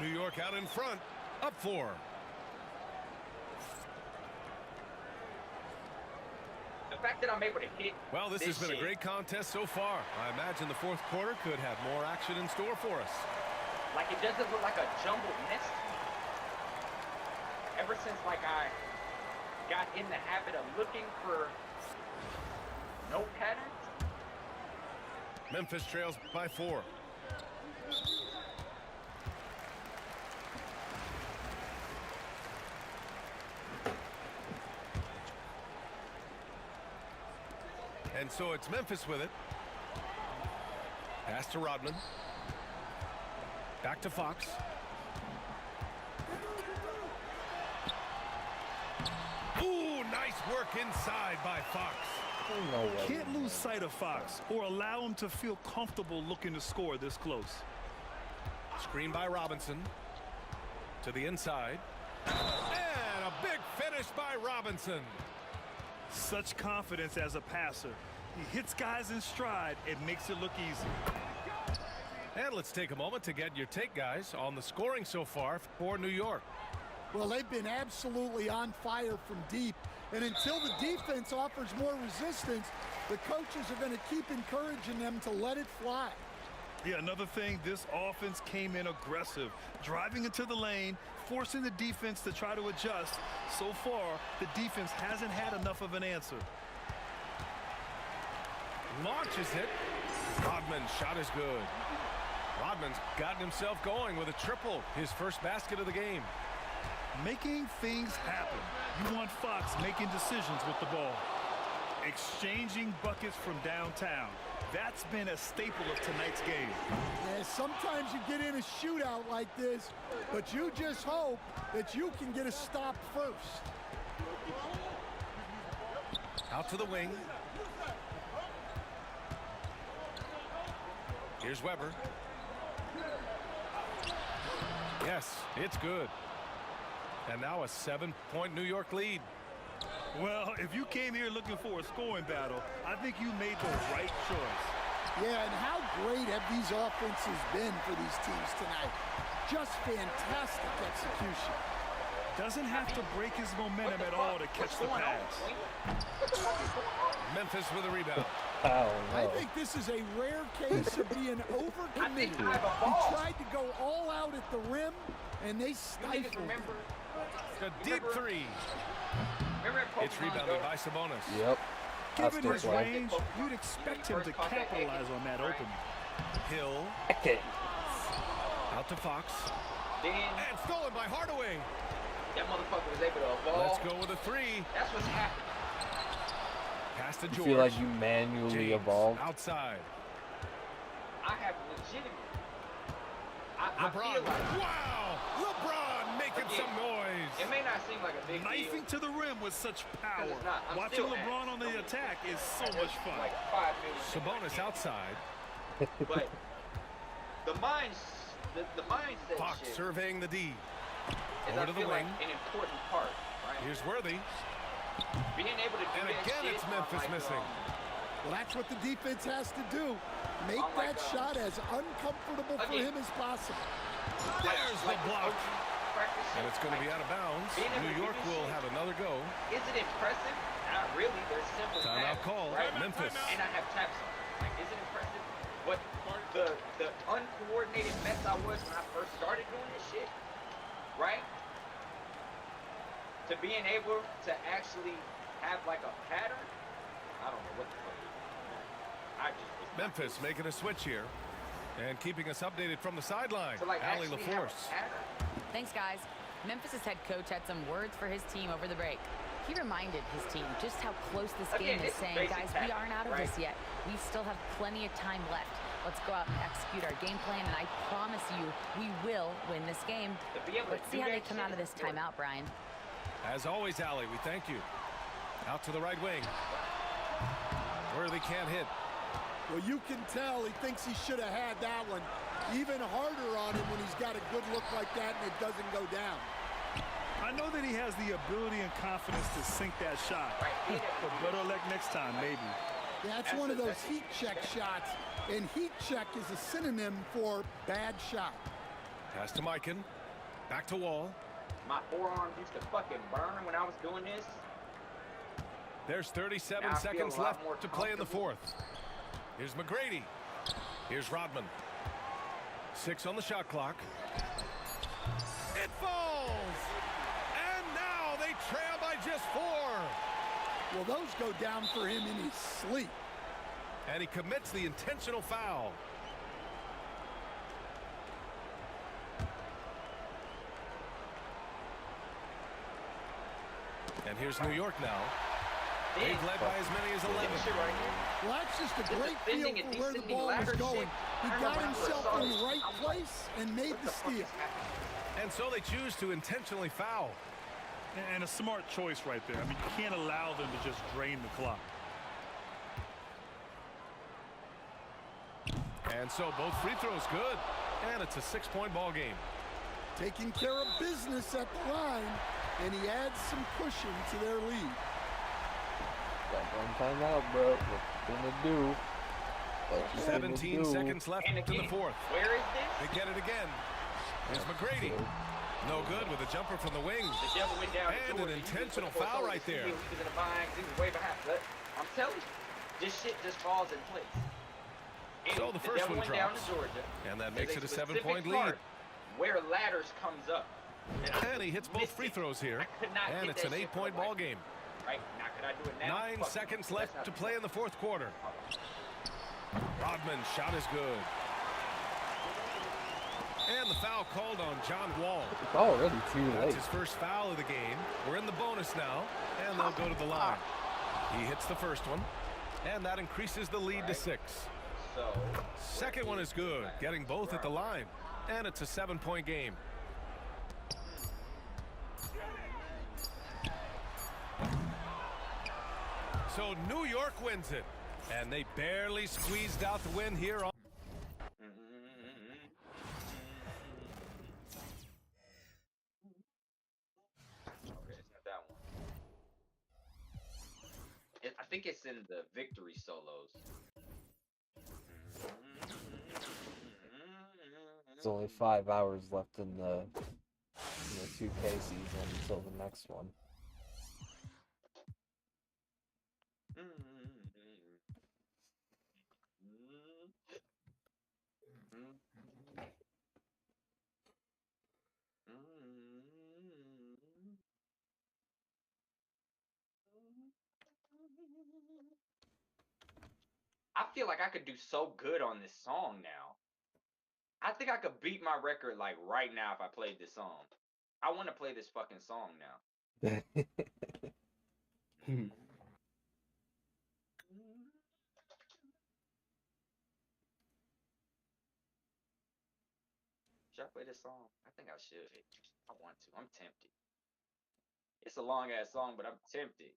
New York out in front, up 4. The fact that I'm able to hit. Well, this has been a great contest so far. I imagine the fourth quarter could have more action in store for us. Like, it doesn't look like a jumbled mess to me. Ever since, like, I got in the habit of looking for no patterns. Memphis trails by 4. And so it's Memphis with it. Pass to Rodman. Back to Fox. Ooh, nice work inside by Fox. No way. Can't lose sight of Fox or allow him to feel comfortable looking to score this close. Screen by Robinson. To the inside. And a big finish by Robinson. Such confidence as a passer. He hits guys in stride and makes it look easy. And let's take a moment to get your take, guys, on the scoring so far for New York. Well, they've been absolutely on fire from deep. And until the defense offers more resistance, the coaches are going to keep encouraging them to let it fly. Yeah, another thing, this offense came in aggressive, driving into the lane, forcing the defense to try to adjust. So far, the defense hasn't had enough of an answer. Launches it. Rodman's shot is good. Rodman's gotten himself going with a triple, his first basket of the game. Making things happen. You want Fox making decisions with the ball. Exchanging buckets from downtown. That's been a staple of tonight's game. Yeah, sometimes you get in a shootout like this, but you just hope that you can get a stop first. Out to the wing. Here's Weber. Yes, it's good. And now a 7-point New York lead. Well, if you came here looking for a scoring battle, I think you made the right choice. Yeah, and how great have these offenses been for these teams tonight? Just fantastic execution. Doesn't have to break his momentum at all to catch the pass. Memphis with a rebound. Oh I no. think this is a rare case of being overcommitted. He I've evolved. tried to go all out at the rim, and they You niggas stifled him. remember? The deep three. Remember in Pokemon It's rebounded by Sabonis. Yep. I Given still his play. range, you'd expect him to capitalize on that opening. Hill Okay. out to Fox. Then And stolen by Hardaway. that motherfucker was able to evolve. Let's go with a three. That's what's happening. Pass to You George. feel like you manually James evolved? outside. I have legitimate. I LeBron. feel like Wow! LeBron making Again, some noise. it may not seem like a big deal. Knifing to the rim with such power. Because it's not. I'm Watching still LeBron ass. on the attack is so There's much fun. Like 5 million. Sabonis outside. But the mindset Fox shit surveying the D. is Over I to the feel like wing. an important part, right? Here's Worthy. Being able to do And that again, shit it's on, Memphis like, missing. Well, that's what the defense has to do. Make Oh my that God. shot as uncomfortable for Again. him as possible. There's the like block. OG practice And shit. it's going to be Like, out of bounds. being able to New do York this will shit. have another go. Is it impressive? Not really. There's simple Timeout patterns, call. right? Memphis. And I have taps on. Like, is it impressive? But the uncoordinated mess I was when I first started doing this shit, right? To being able to actually have like a pattern, I don't know what the fuck it is. I just was not Memphis making a switch here. And keeping us updated from the sideline. to like Allie actually have LaForce. a pattern. Thanks, guys. Memphis' head coach had some words for his team over the break. He reminded his team just how close this game Again, is, it's saying, basic guys, we tactics, aren't out of right? this yet. We still have plenty of time left. Let's go out and execute our game plan, and I promise you, we will win this game. To be able to Let's do see how that they come shit out of is this important. timeout, Brian. As always, Allie, we thank you. Out to the right wing. Worthy can't hit. Well, you can tell he thinks he should have had that one even harder on him when he's got a good look like that and it doesn't go down. I know that he has the ability and confidence to sink that shot. But better luck next time, maybe. That's one of those heat check shots, and heat check is a synonym for bad shot. Pass to Mikan. Back to Wall. My forearms used to fucking burn when I was doing this. There's 37 Now I feel seconds a lot left more to play in the comfortable. fourth. Here's McGrady. Here's Rodman. 6 on the shot clock. It falls! And now they trail by just 4. Well, those go down for him in his sleep. And he commits the intentional foul. And here's New York now. They've led by as many as 11. Shit right here. Well, that's just a This great feel defending and for where the descending ball was ladder going. shit, He I got remember when I first himself saw in this, the right I'm like, place and made What the the fuck steal. is happening? And so they choose to intentionally foul. And a smart choice right there. I mean, you can't allow them to just drain the clock. And so both free throws good. And it's a 6-point ball game. Taking care of business at the line, and he adds some cushion to their lead. Got one timeout, bro. What you gonna do? What you gonna 17 do? seconds left And in the again, fourth. where is this? They get it again. Here's McGrady. No good with a jumper from the wing. The devil went down And the an door. intentional He was foul looking right for there. He was in the behind. He was way behind. But I'm telling you, this shit just falls in place. And So the first devil one went down drops. to Georgia. And that There's makes it a specific 7-point lead. part Where ladders comes up. And he hits both missed free it. throws here. I could not And get it's that an shit 8-point from the ball right. game. Right? Now, could I do it now? 9 Fuck seconds no. left That's to not- play in the fourth quarter. Rodman's shot is good. And the foul called on John Wall. It's already too That's late. his first foul of the game. We're in the bonus now, and they'll go to the line. He hits the first one, and that increases the lead to 6. So, Second one is good, getting both at the line, and it's a 7-point game. So New York wins it, and they barely squeezed out the win here on. okay, it's not that one. I think it's in the victory solos. There's only 5 hours left in the 2K season until the next one. I feel like I could do so good on this song now. I think I could beat my record like right now if I played this song. I want to play this fucking song now. Should I play this song? I think I should. I want to. I'm tempted. It's a long ass song, but I'm tempted.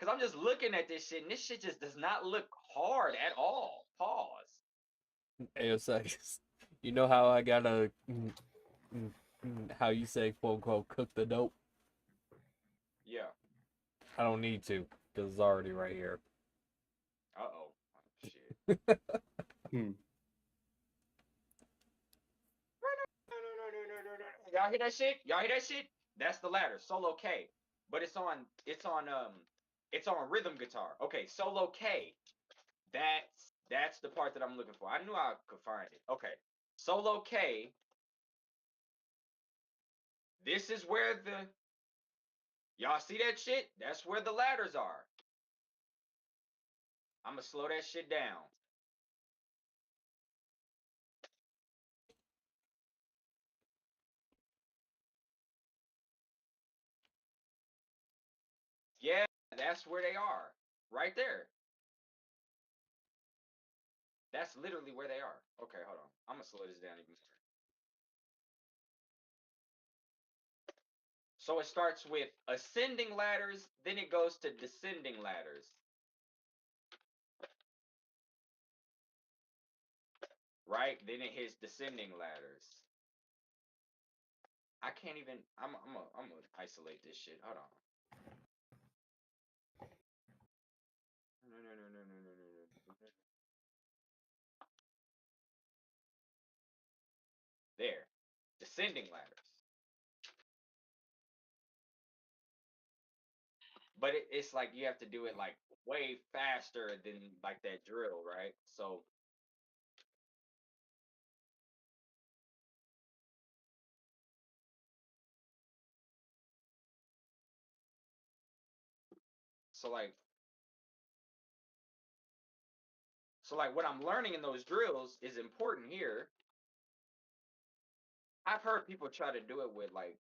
Cause I'm just looking at this shit, and this shit just does not look hard at all. Pause. Aeosix, you know how I gotta, how you say, quote unquote, cook the dope? Yeah. I don't need to, because it's already right here. Uh-oh. Oh, shit. Y'all hear that shit? Y'all hear that shit? That's the ladder, solo K. But it's on rhythm guitar. Okay, solo K. That's the part that I'm looking for. I knew I could find it. Okay. Solo K. This is where y'all see that shit? That's where the ladders are. I'm gonna slow that shit down. Yeah, that's where they are. Right there. That's literally where they are. Okay, hold on. I'm gonna slow this down even more. So it starts with ascending ladders, then it goes to descending ladders. Right? Then it hits descending ladders. I can't even. I'm gonna isolate this shit. Hold on. No. There, descending ladders. But it's like you have to do it like way faster than like that drill, right? So like what I'm learning in those drills is important here. I've heard people try to do it with like,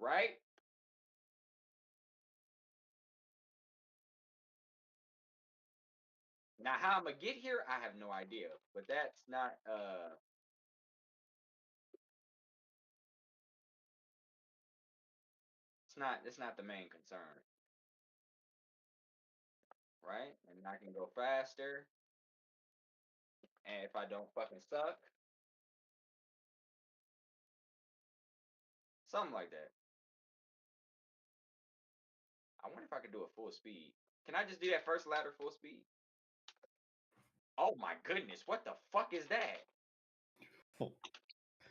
right? Now how I'm gonna get here, I have no idea. But that's not it's not the main concern. Right? And I can go faster. And if I don't fucking suck, something like that. I wonder if I could do it full speed. Can I just do that first ladder full speed? Oh my goodness, what the fuck is that?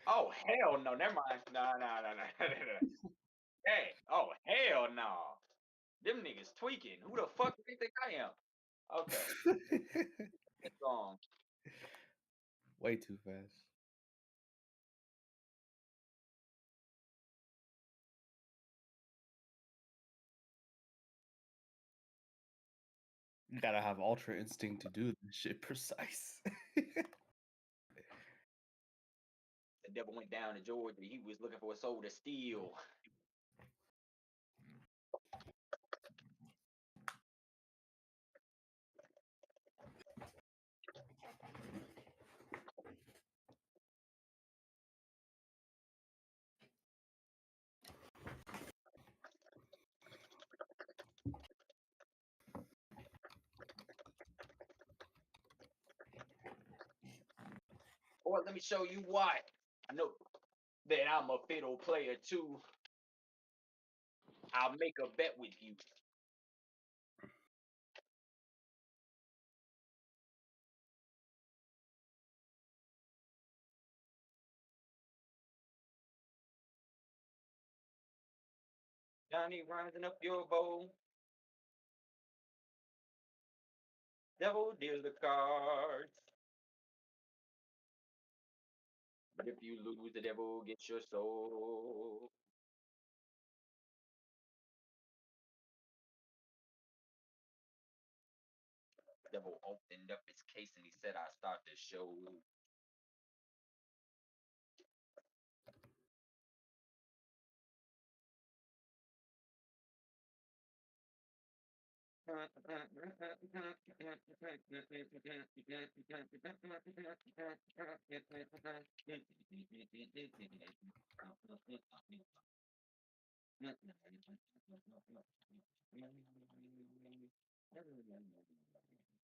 Oh hell no, never mind. No. Hey, oh hell no. Them niggas tweaking. Who the fuck do they think I am? Okay. That song. Way too fast. You gotta have ultra instinct to do this shit precise. The devil went down to Georgia. He was looking for a soul to steal. Or let me show you why. I know that I'm a fiddle player too. I'll make a bet with you. Johnny rising up your bowl. Devil deals the cards. But if you lose, the devil gets your soul. Devil opened up his case and he said, "I start the show."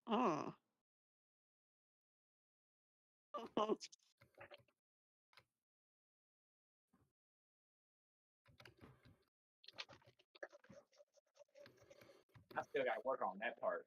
Mm. I still got to work on that part.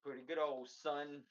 Pretty good old son.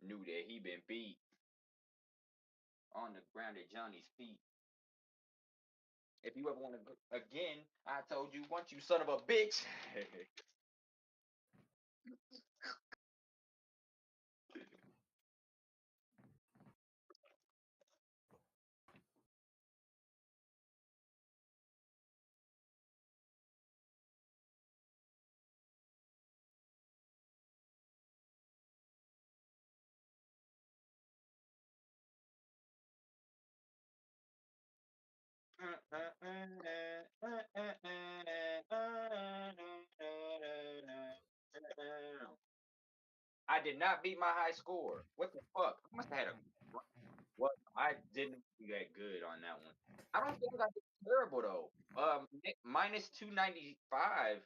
Knew that he been beat on the ground at Johnny's feet. If you ever want to go again, I told you once, you son of a bitch. I did not beat my high score. What the fuck? I must have had a. What? I didn't do that good on that one. I don't think I did terrible though. Minus 295.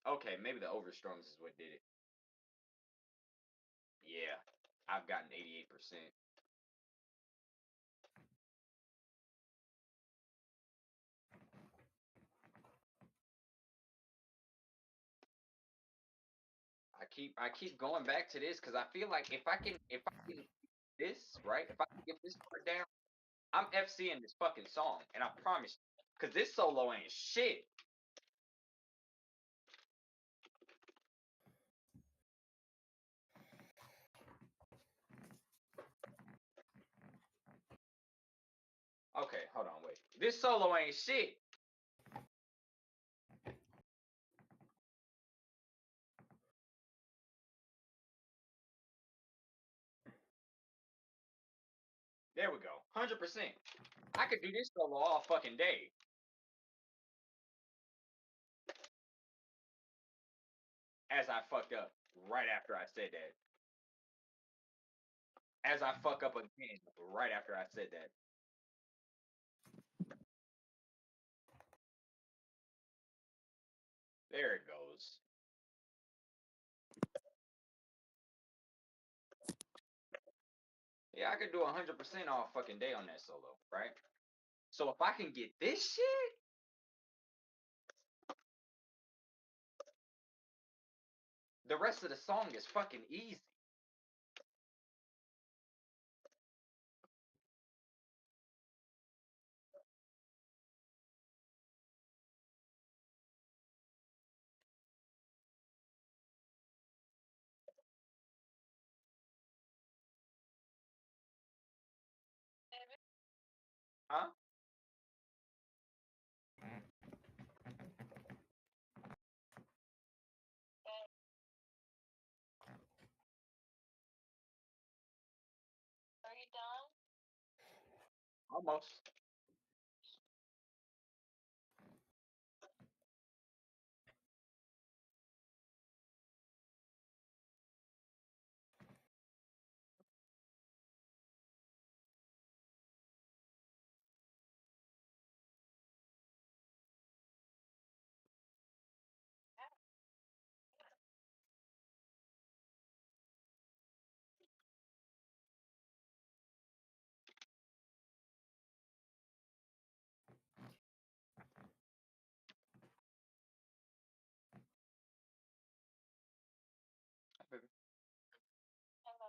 Okay, maybe the overstrums is what did it. Yeah, I've gotten 88%. I keep going back to this because I feel like if I can this right, if I can get this part down, I'm FCing this fucking song, and I promise you, because this solo ain't shit. Okay, hold on, wait. This solo ain't shit. There we go. 100%. I could do this solo all fucking day. As I fucked up right after I said that. As I fuck up again right after I said that. There it goes. Yeah, I could do 100% all fucking day on that solo, right? So if I can get this shit, the rest of the song is fucking easy. Huh? Are you done? Almost. Hello.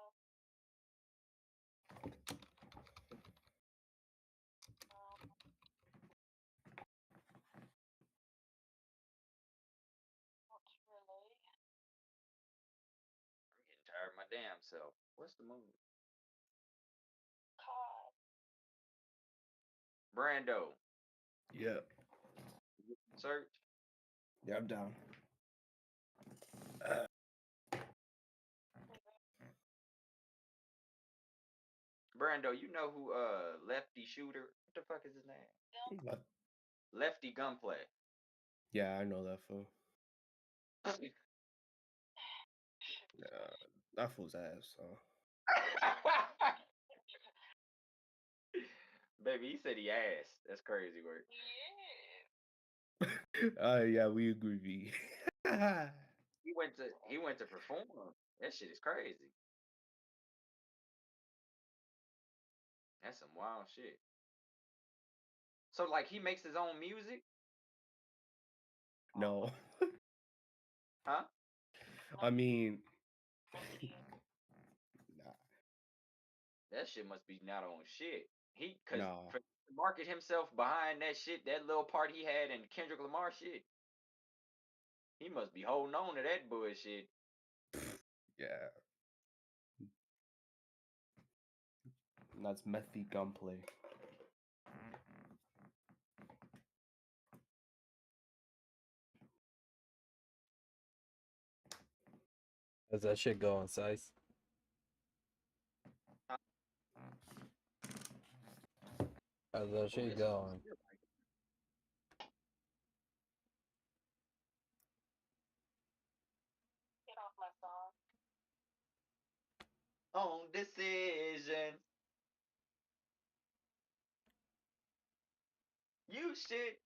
Not really. I'm getting tired of my damn self. What's the move? God. Brando. Yeah. Search. Yeah, I'm down. Brando, you know who Lefty Shooter? What the fuck is his name? What? Lefty Gunplay. Yeah, I know that fool. That fool's ass. So. Baby, he said he asked. That's crazy work. Yeah. Yeah, we agree. He went to perform. That shit is crazy. That's some wild shit. So like he makes his own music? No. Huh? I mean, nah. That shit must be not on shit. Cause Nah. for to market himself behind that shit, that little part he had in Kendrick Lamar shit. He must be holding on to that bullshit. Yeah. That's methy gunplay. How's that shit going, Sice? How's that shit going? decisions. You should.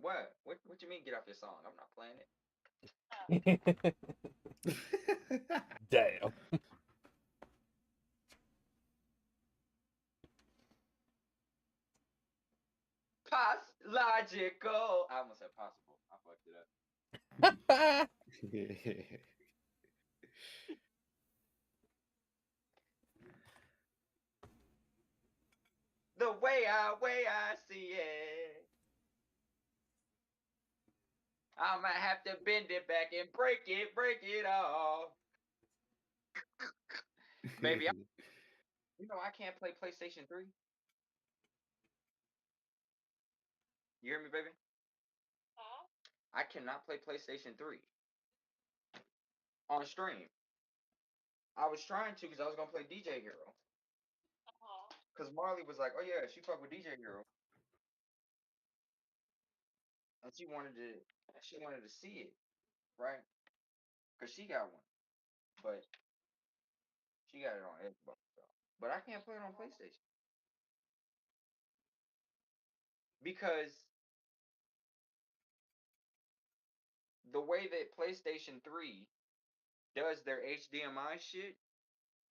What? What you mean get off your song? I'm not playing it. Damn. Logical. I almost said possible. I fucked it up. The way I see it. I might have to bend it back and break it off. Baby, you know I can't play PlayStation 3. You hear me, baby? I cannot play PlayStation 3 on stream. I was trying to because I was gonna play DJ Hero. Because Marley was like, "Oh yeah, she fuck with DJ Hero," and she wanted to see it, right? Because she got one, but she got it on Xbox. So. But I can't play it on PlayStation because the way that PlayStation 3 does their HDMI shit,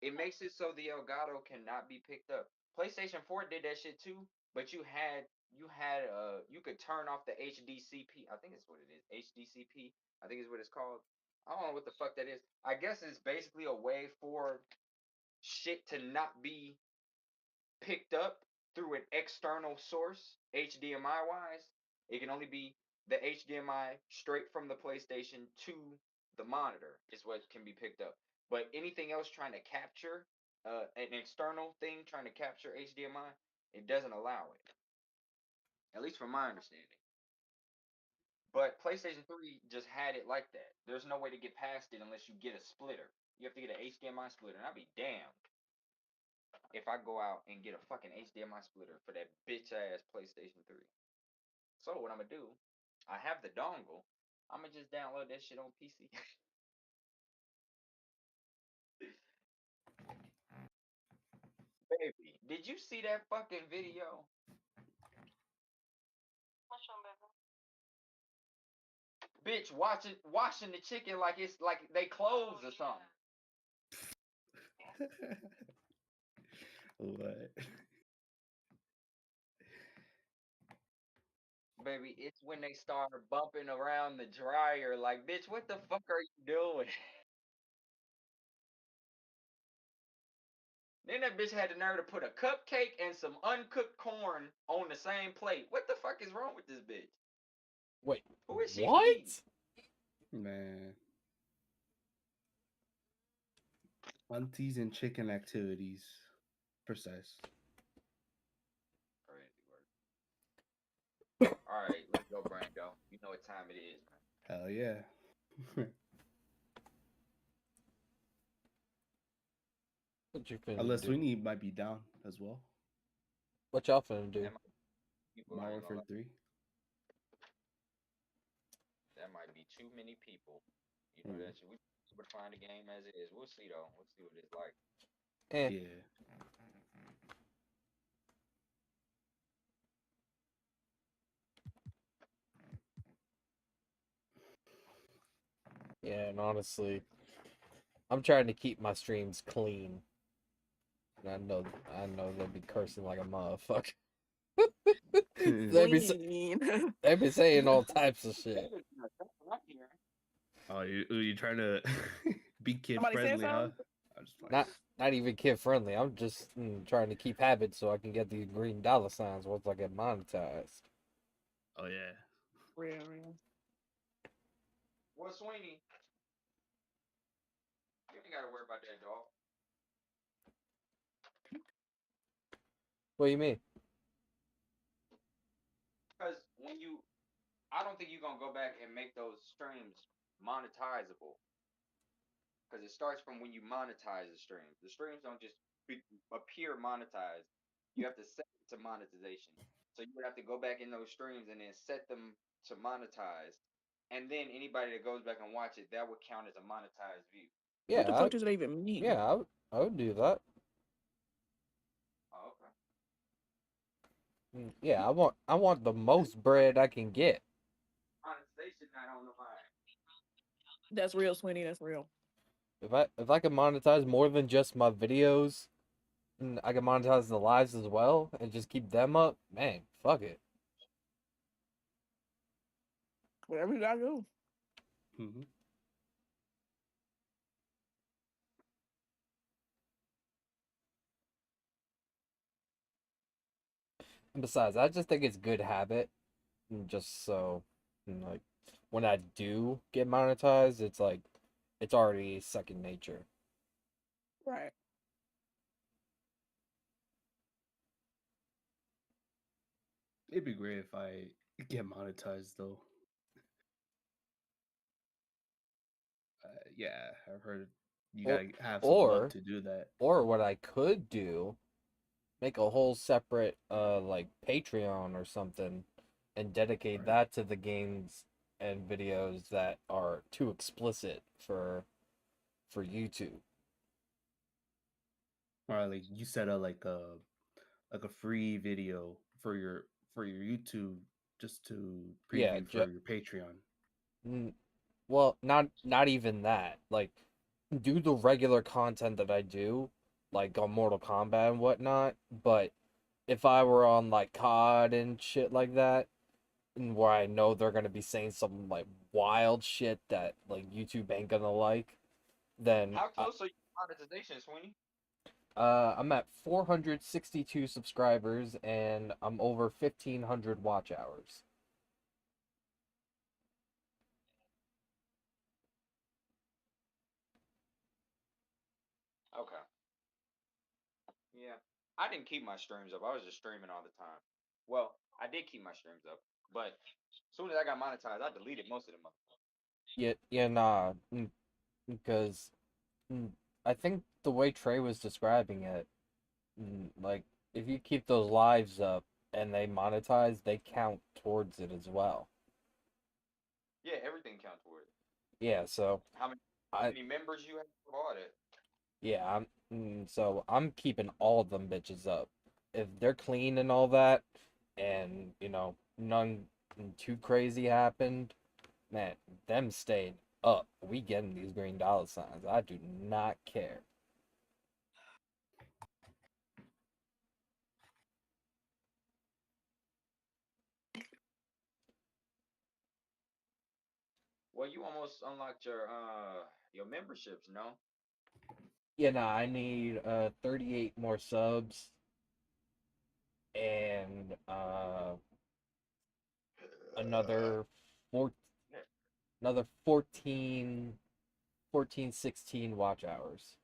it makes it so the Elgato cannot be picked up. PlayStation 4 did that shit too, but you could turn off the HDCP. I think it's what it is. HDCP. I think is what it's called. I don't know what the fuck that is. I guess it's basically a way for shit to not be picked up through an external source, HDMI wise. It can only be the HDMI straight from the PlayStation to the monitor is what can be picked up. But anything else trying to capture an external thing trying to capture HDMI, it doesn't allow it. At least from my understanding. But PlayStation 3 just had it like that. There's no way to get past it unless you get a splitter. You have to get an HDMI splitter, and I'd be damned if I go out and get a fucking HDMI splitter for that bitch ass PlayStation 3. So what I'm gonna do, I have the dongle. I'm gonna just download that shit on PC. Baby, did you see that fucking video? Which one, baby? Bitch, washing the chicken like it's like they clothes or something. What? Baby, it's when they start bumping around the dryer. Like, bitch, what the fuck are you doing? Then that bitch had the nerve to put a cupcake and some uncooked corn on the same plate. What the fuck is wrong with this bitch? Wait, who is she what? feeding? Man. Aunties and chicken activities. Precise. Crazy work. Alright, let's go, Brando. You know what time it is, man. Hell yeah. What you finna Unless do? Sweeney might be down as well. What y'all finna do? Modern Warfare 3. That might be too many people. You know that shit. We would find the game as it is. We'll see though. We'll see what it's like. Yeah. Yeah, and honestly, I'm trying to keep my streams clean. And I know they'll be cursing like a motherfucker. they be saying all types of shit. Oh, you trying to be kid Somebody friendly, said huh? Not even kid friendly. I'm just trying to keep habits so I can get these green dollar signs once I get monetized. Oh yeah. Real. Well, Sweeney, you ain't gotta worry about that, dog. What do you mean? Because I don't think you're gonna go back and make those streams monetizable. Because it starts from when you monetize the streams. The streams don't just appear monetized. You have to set it to monetization. So you would have to go back in those streams and then set them to monetized. And then anybody that goes back and watch it, that would count as a monetized view. Yeah, What the fuck does that even mean? Yeah, I would do that. Yeah, I want the most bread I can get. Monetization not on the mind. That's real, Sweeney. That's real. If I could monetize more than just my videos, and I could monetize the lives as well, and just keep them up, man, fuck it. Whatever you gotta do. Mm-hmm. And besides, I just think it's good habit, and just so, like, when I do get monetized, it's like, it's already second nature. Right. It'd be great if I get monetized though. Yeah, I've heard you Or, gotta have some luck or, to do that. or what I could do, make a whole separate, like, Patreon or something, and dedicate Right. that to the games and videos that are too explicit for YouTube. Or like you set up like a free video for your YouTube just to Yeah, preview for your Patreon. well, not even that. Like, do the regular content that I do, like on Mortal Kombat and whatnot. But if I were on like COD and shit like that, and where I know they're gonna be saying some like wild shit that like YouTube ain't gonna like, then How close are you to monetization, Sweeney? I'm at 462 subscribers and I'm over 1,500 watch hours. Okay. Yeah. I didn't keep my streams up. I was just streaming all the time. Well, I did keep my streams up, but as soon as I got monetized, I deleted most of them. Yeah, nah, because mm, I think the way Trey was describing it, like if you keep those lives up and they monetize, they count towards it as well. Yeah, everything counts towards it. Yeah, so How many I members you have, all that. yeah, so I'm keeping all of them bitches up. If they're clean and all that, and none too crazy happened, man, them stayed up. We getting these green dollar signs. I do not care. Well, you almost unlocked your memberships, no? Yeah, nah, I need 38 more subs and another four another 16 watch hours.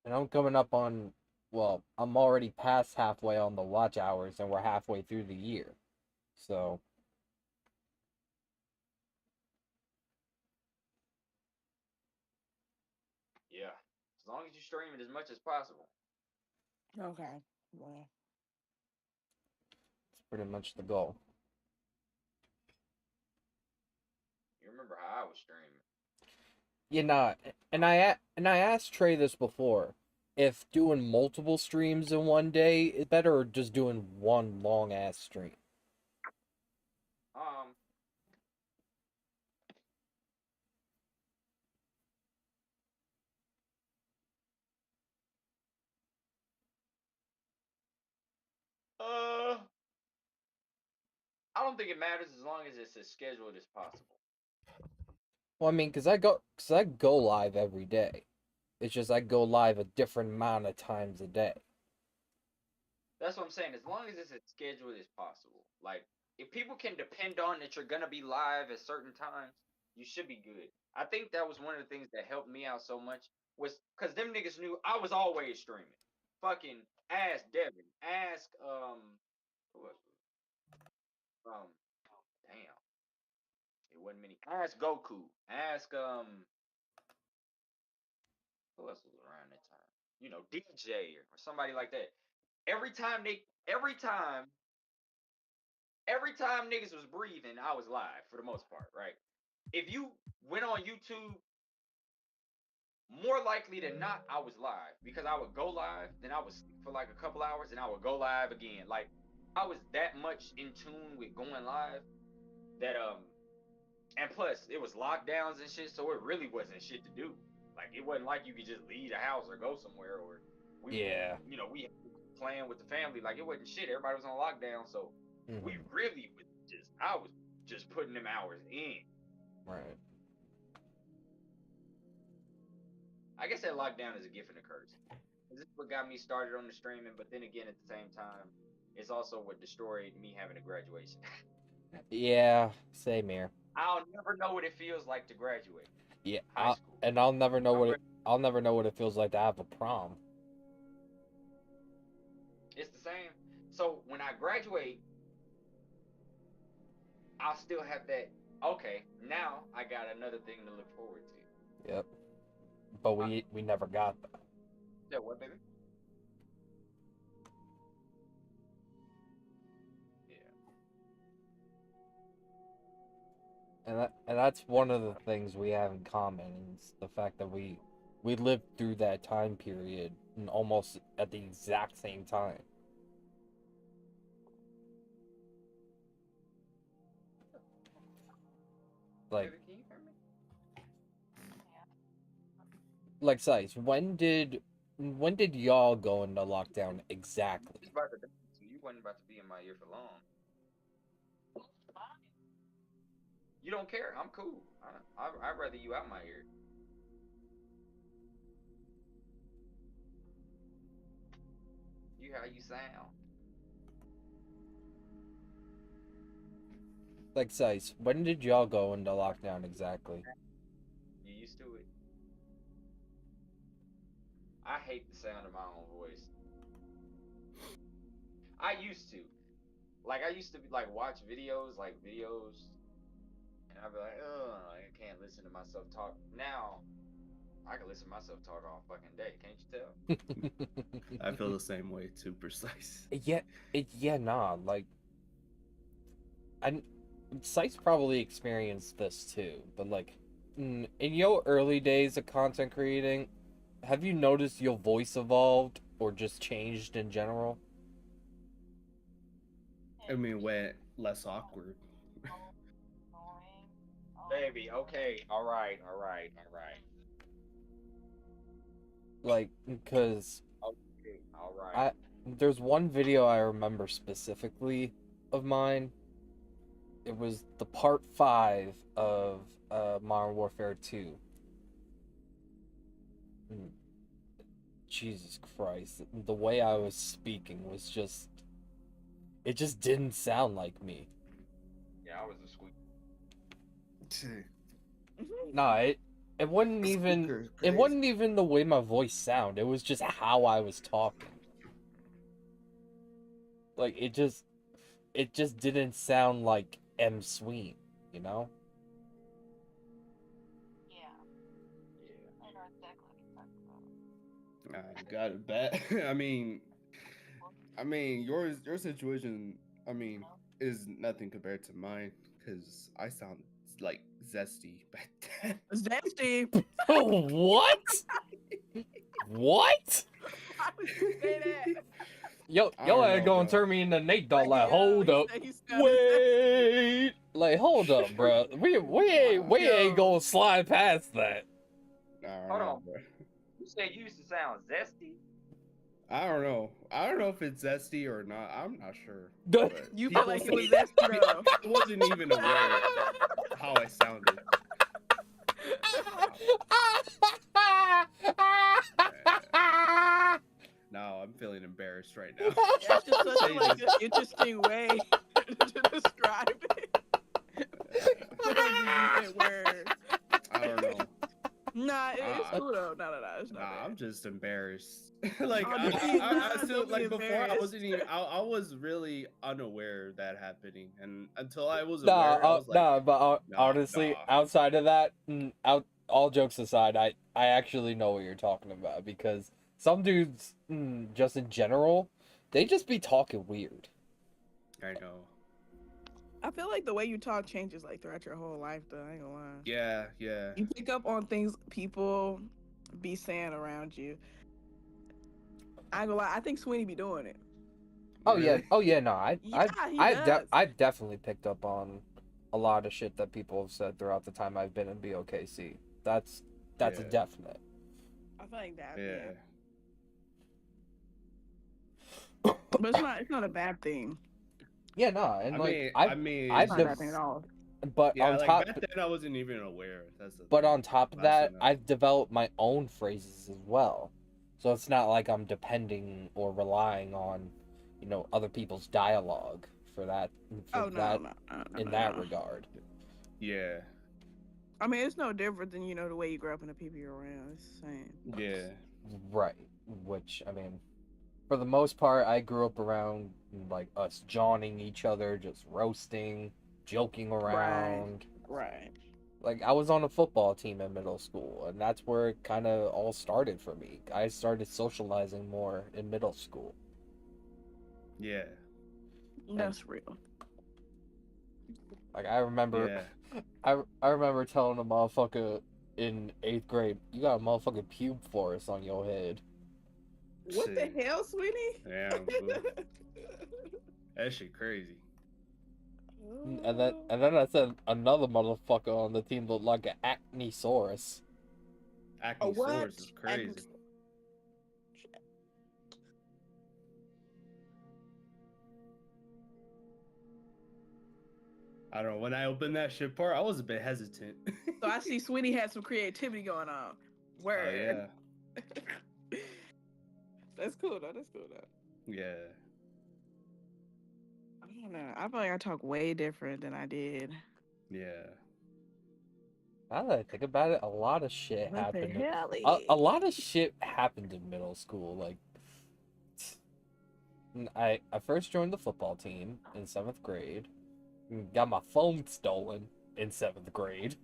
And I'm coming up on, well, I'm already past halfway on the watch hours and we're halfway through the year. So, Yeah. As long as you stream it as much as possible. Okay. Well, it's pretty much the goal. You remember how I was streaming. You know, and I asked Trey this before. If doing multiple streams in one day is better or just doing one long ass stream? Um, uh, I don't think it matters as long as it's as scheduled as possible. Well, I mean, cause I go live every day. It's just I go live a different amount of times a day. That's what I'm saying. As long as it's as scheduled as possible. Like, if people can depend on that you're gonna be live at certain times, you should be good. I think that was one of the things that helped me out so much was because them niggas knew I was always streaming. Fucking ask Devin, ask who else? Damn, it wasn't many. Ask Goku, ask who else was around that time? you know, DJ or somebody like that. Every time niggas was breathing, I was live for the most part, right? If you went on YouTube, more likely than not, I was live because I would go live, then I would sleep for like a couple hours, and I would go live again. Like I was that much in tune with going live that and plus it was lockdowns and shit, so it really wasn't shit to do. Like it wasn't like you could just leave the house or go somewhere or we Yeah. you know, we playing with the family. Like it wasn't shit. Everybody was on lockdown, so we really was I was just putting them hours in. Right. I guess that lockdown is a gift and a curse. This is what got me started on the streaming, but then again, at the same time, it's also what destroyed me having a graduation. Yeah, same here. I'll never know what it feels like to graduate. Yeah, High school. and I'll never know I'll never know what it feels like to have a prom. It's the same. So when I graduate, I'll still have that. Okay, now I got another thing to look forward to. Yep. But we never got that. Yeah, what, baby? And that's one of the things we have in common is the fact that we lived through that time period and almost at the exact same time. Like, Baby, can you hear me? like Sice, when did y'all go into lockdown exactly? It's about to, so you wasn't about to be in my ear for long. You don't care. I'm cool. I'd rather you out my ear. You how you sound. Like Sice, when did y'all go into lockdown exactly? You used to it. I hate the sound of my own voice. I used to. Like I used to be like watch videos, and I'd be like, ugh, I can't listen to myself talk. Now I can listen to myself talk all fucking day. Can't you tell? I feel the same way too. Precise. Nah. Like, Sites probably experienced this too, but like, in your early days of content creating, have you noticed your voice evolved or just changed in general? I mean, went less awkward. Baby, okay, all right. Like, because Okay, all right. there's one video I remember specifically of mine. It was the part 5 of Modern Warfare 2. Jesus Christ, the way I was speaking was just, it just didn't sound like me. Yeah, I was a squeak. Nah, it wasn't even the way my voice sound. It was just how I was talking. Like it just didn't sound like M. Sweet, you know? I know exactly what you're talking about. I got it bad. I mean, your situation, is nothing compared to mine because I sound like zesty back then. Zesty. What? What? Why would you say that? Yo ain't gonna turn me into Nate dog. Like, hold up, wait, like, hold up, bro. We ain't gonna slide past that. Hold on, bro. You said you used to sound zesty. I don't know. I don't know if it's zesty or not. I'm not sure. You feel like it was zesty, though. I wasn't even aware of how I sounded. Now I'm feeling embarrassed right now. That's just such a, like, an interesting way to describe it. I don't know. Nah, it's cool though. No, it's not. Nah, I'm just embarrassed. Like Oh, I still, like, before I embarrassed. wasn't even. I was really unaware of that happening, and until I was aware, I was like, honestly, outside of that, all jokes aside, I actually know what you're talking about because some dudes, just in general, they just be talking weird. I know. I feel like the way you talk changes like throughout your whole life, though. I ain't gonna lie. Yeah, yeah. You pick up on things people be saying around you. I ain't gonna lie. I think Sweeney be doing it. Oh yeah, Really? oh yeah, no, Yeah, he does. I've definitely picked up on a lot of shit that people have said throughout the time I've been in BOKC. That's a Yeah. definite. I feel like that. Yeah. But it's not a bad thing. Yeah, no, and I mean, I've It's not a bad thing at all. but yeah, on like top, back then I wasn't even aware. That's the but thing. on top of Last that, thing I've developed my own phrases as well. So it's not like I'm depending or relying on, other people's dialogue for that. In that regard. Yeah. I mean, it's no different than the way you grew up in the people you're around. It's the same. Yeah. Right. Which, I mean, for the most part, I grew up around like us jawing each other, just roasting, joking around. Right. Like, I was on a football team in middle school, and that's where it kind of all started for me. I started socializing more in middle school. Yeah. That's real. Like, I remember, I remember telling a motherfucker in 8th grade, "You got a motherfucking pube forest on your head." What the hell, Sweetie? Damn, fool. That shit crazy. And then I said another motherfucker on the team looked like an acnesaurus. Acnesaurus is crazy. I don't know. When I opened that shit part, I was a bit hesitant. So I see Sweetie had some creativity going on. Word. Oh, yeah. That's cool though. That's cool though. Yeah. I don't know. I feel like I talk way different than I did. Yeah. Now that I think about it, a lot of shit What the happened. hell? A lot of shit happened in middle school. Like, I first joined the football team in 7th grade. Got my phone stolen in 7th grade.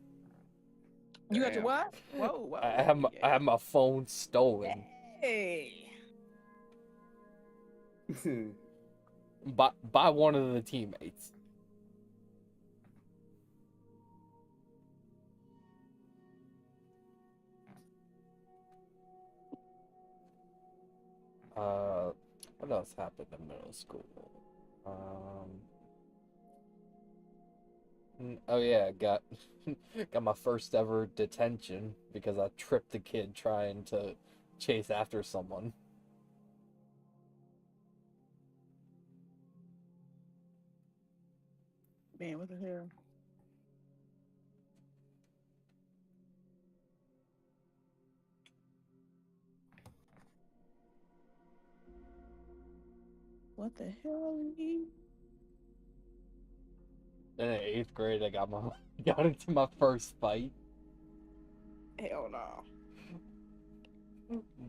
You got your what? Whoa. I had my phone stolen. Hey. by one of the teammates. What else happened in middle school? Oh yeah, got my first ever detention because I tripped a kid trying to chase after someone. Man, what the hell? What the hell? In 8th grade, I got into my first fight. Hell no.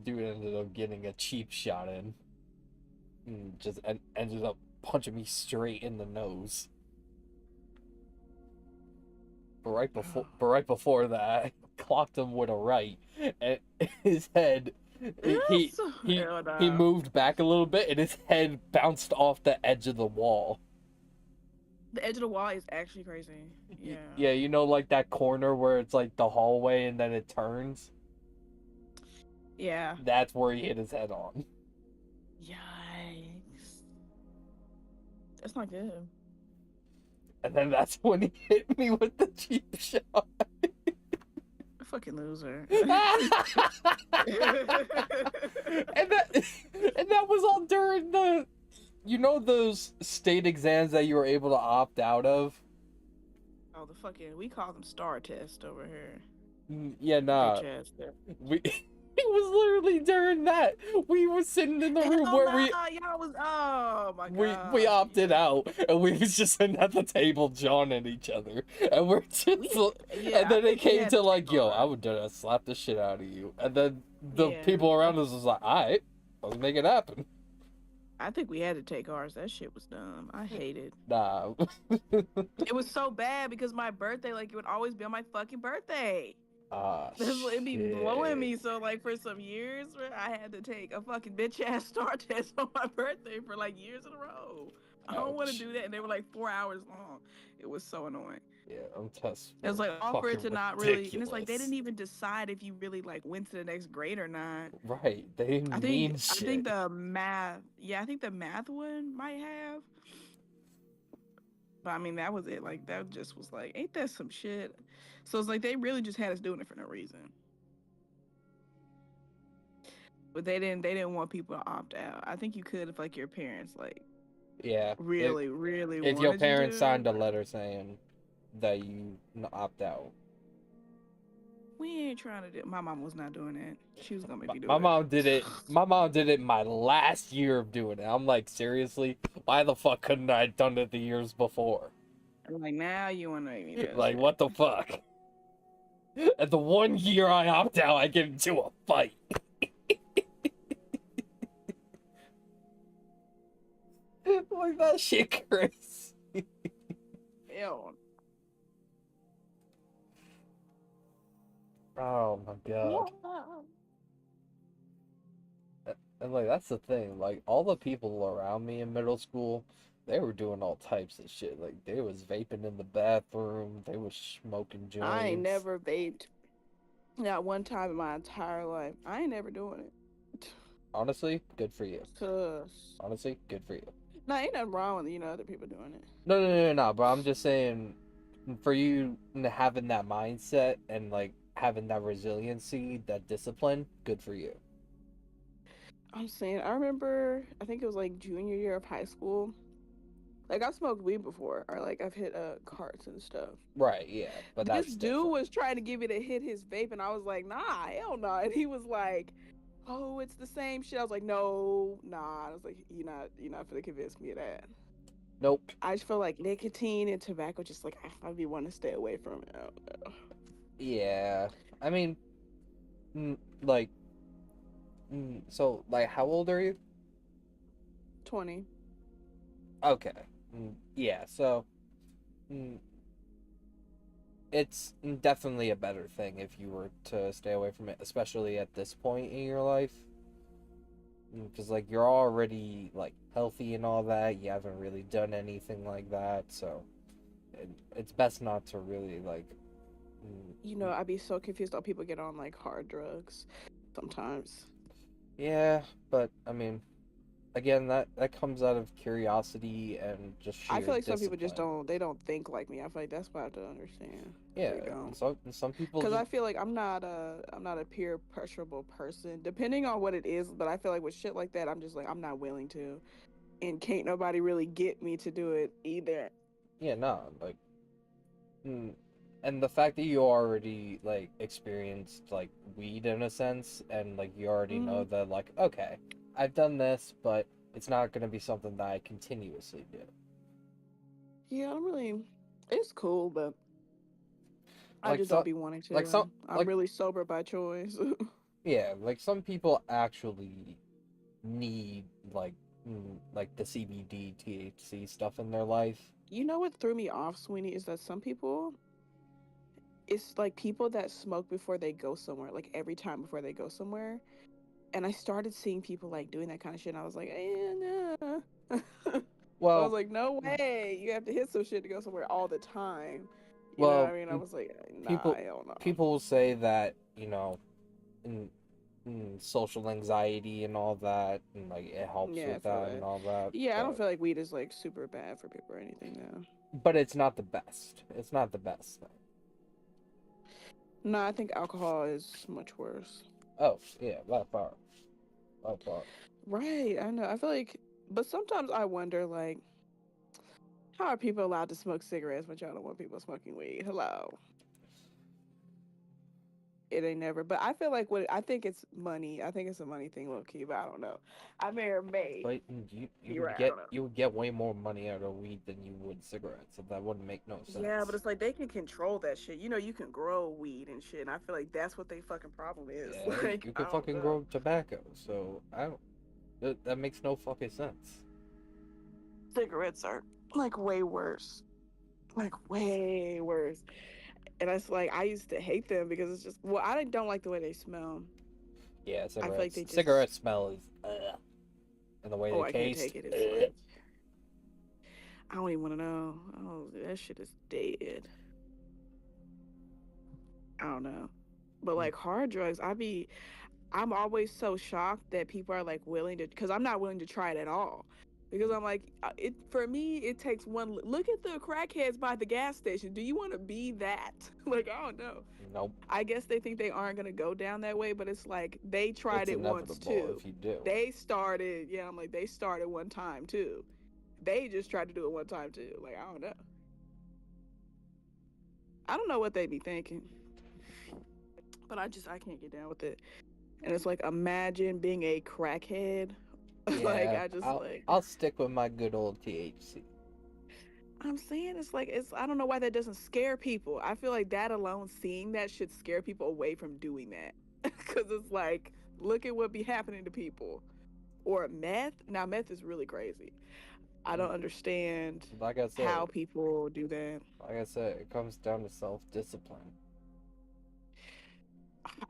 Dude ended up getting a cheap shot in. Just ended up punching me straight in the nose. But right before that, I clocked him with a right, and his head. He moved back a little bit, and his head bounced off the edge of the wall. The edge of the wall is actually crazy. Yeah. Yeah, like that corner where it's like the hallway and then it turns? Yeah. That's where he hit his head on. Yikes. That's not good. And then that's when he hit me with the cheap shot. Fucking loser. and that was all during the those state exams that you were able to opt out of? Oh, we call them star test over here. Yeah, nah. It was literally during that. We were sitting in the room where oh my god. We opted out, and we was just sitting at the table jawing at each other, and we're just and then they came to like, yo, I would slap the shit out of you, and then the people around us was like, alright, let's make it happen. I think we had to take ours. That shit was dumb. I hate it. Nah. It was so bad because my birthday, like, it would always be on my fucking birthday. Ah, It be blowing shit. me. So like for some years, I had to take a fucking bitch ass star test on my birthday for like years in a row. I don't want to Ouch. do that, and they were like 4 hours long. It was so annoying. Yeah, them tests It was were like offered fucking to not really, and it's like they ridiculous. didn't even decide if you really like went to the next grade or not. Right, they didn't mean I shit. think the math, yeah, I think the math one might have. But I mean, that was it. Like that just was like, ain't that some shit? So it's like they really just had us doing it for no reason. But they didn't want people to opt out. I think you could if like your parents like Yeah, really, really if your wanted you parents to. signed a letter saying that you opt out. We ain't trying to do. My mom was not doing that. She was gonna make me do My it. mom did it. My mom did it my last year of doing it. I'm like, seriously? Why the fuck couldn't I have done it the years before? I'm like, now you want to make me do Like, shit. what the fuck? At the 1 year I opt out, I get into a fight. Like, that shit crazy. Ew. Oh my god. And like, that's the thing. Like, all the people around me in middle school, they were doing all types of shit. Like, they was vaping in the bathroom. They was smoking joints. I ain't never vaped. Not one time in my entire life. I ain't never doing it. Honestly, good for you. Cause Honestly, good for you. no, ain't nothing wrong with other people doing it. No. But I'm just saying, for you having that mindset and like having that resiliency, that discipline, good for you. I'm saying, I remember, I think it was like junior year of high school. Like I've smoked weed before, or like I've hit carts and stuff. Right, yeah, but This that's dude different. was trying to get me to hit his vape, and I was like, nah, hell no. And he was like, oh, it's the same shit. I was like, no, nah. I was like, you're not gonna convince me of that. Nope. I just feel like nicotine and tobacco, just like I'd be wanting to stay away from it. I don't know. Yeah, I mean, like, so like, how old are you? 20. Okay. Yeah, so it's definitely a better thing if you were to stay away from it, especially at this point in your life. Because, like, you're already, like, healthy and all that. You haven't really done anything like that, so it's best not to really, like... I'd be so confused how people get on, like, hard drugs sometimes. Yeah, but, I mean... Again, that comes out of curiosity and just sheer I feel like discipline. some people just don't think like me. I feel like that's what I have to understand. Yeah, some people. Because I feel like I'm not a peer pressurable person, depending on what it is. But I feel like with shit like that, I'm just like I'm not willing to, and can't nobody really get me to do it either. Yeah, no, like, and the fact that you already like experienced like weed in a sense, and like you already know that like okay, I've done this, but it's not gonna be something that I continuously do. Yeah, it's cool, but I Like just don't be wanting to. Like I'm really sober by choice. Yeah, like some people actually need like the CBD, THC stuff in their life. You know what threw me off, Sweeney, is that some people, it's like people that smoke before they go somewhere, like every time before they go somewhere. And I started seeing people like doing that kind of shit, and I was like, no. Well, I was like, no way. You have to hit some shit to go somewhere all the time. You well, know what I mean? I was like, nah, hell no. People will say that, in social anxiety and all that, and like it helps with that and all that. Yeah, I don't feel like weed is like super bad for people or anything though. But it's not the best. It's not the best thing. No, I think alcohol is much worse. Oh, yeah, by far. By far. Right, I know. I feel like, but sometimes I wonder, like, how are people allowed to smoke cigarettes when y'all don't want people smoking weed? Hello. It ain't never, but I feel like I think it's money. I think it's a money thing, low key, but I don't know. I may or may. But you would get way more money out of weed than you would cigarettes, so that wouldn't make no sense. Yeah, but it's like they can control that shit. You can grow weed and shit, and I feel like that's what they fucking problem is. Yeah, Like, you can fucking grow tobacco, so I don't. That makes no fucking sense. Cigarettes are like way worse. Like way worse. And it's like I used to hate them because it's just well, I don't like the way they smell. Yeah, I feel like they just cigarette smell is and the way oh, they I can't taste. take it. It's like I don't even want to know. Oh, that shit is dead. I don't know. But like hard drugs, I'm always so shocked that people are like willing to, because I'm not willing to try it at all. Because I'm like, it for me, it takes one look at the crackheads by the gas station. Do you want to be that? Like, I don't know. Nope. I guess they think they aren't gonna go down that way, but it's like they tried It's it once inevitable too. if you do. They started, yeah. I'm like, they started one time too. They just tried to do it one time too. Like, I don't know. I don't know what they be thinking, but I can't get down with it. And it's like, imagine being a crackhead. Like, Yeah, I'll stick with my good old THC. I'm saying I don't know why that doesn't scare people. I feel like that alone, seeing that should scare people away from doing that. Because it's like, look at what be happening to people. Or meth. Now, meth is really crazy. I don't understand Like I said, how people do that. Like I said, it comes down to self-discipline.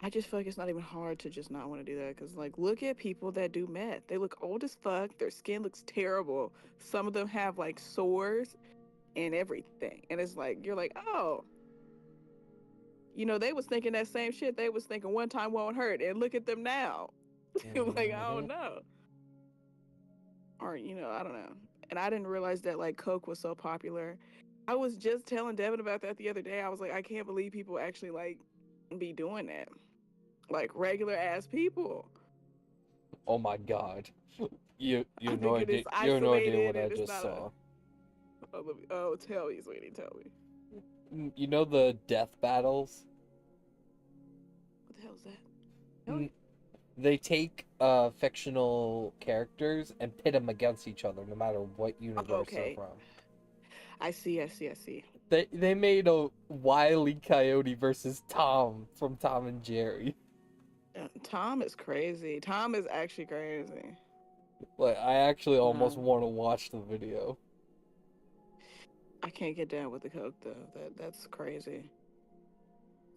I just feel like it's not even hard to just not want to do that. Because, like, look at people that do meth. They look old as fuck. Their skin looks terrible. Some of them have, like, sores and everything. And it's like, you're like, oh. You know, they was thinking that same shit. They was thinking one time won't hurt. And look at them now. Like, I don't know. Or, you know, I don't know. And I didn't realize that, like, Coke was so popular. I was just telling Devin about that the other day. I was like, I can't believe people actually, like, be doing that. Like, regular ass people. Oh my god. You I no think it idea, is you have no idea isolated what I and it's just not saw. Oh, tell me, sweetie, tell me. You know the death battles? What the hell is that? They take fictional characters and pit them against each other, no matter what universe they're from. I see. They made a Wile E. Coyote versus Tom from Tom and Jerry. Tom is crazy. Tom is actually crazy. Like, I actually almost want to watch the video. I can't get down with the Coke though. That's crazy.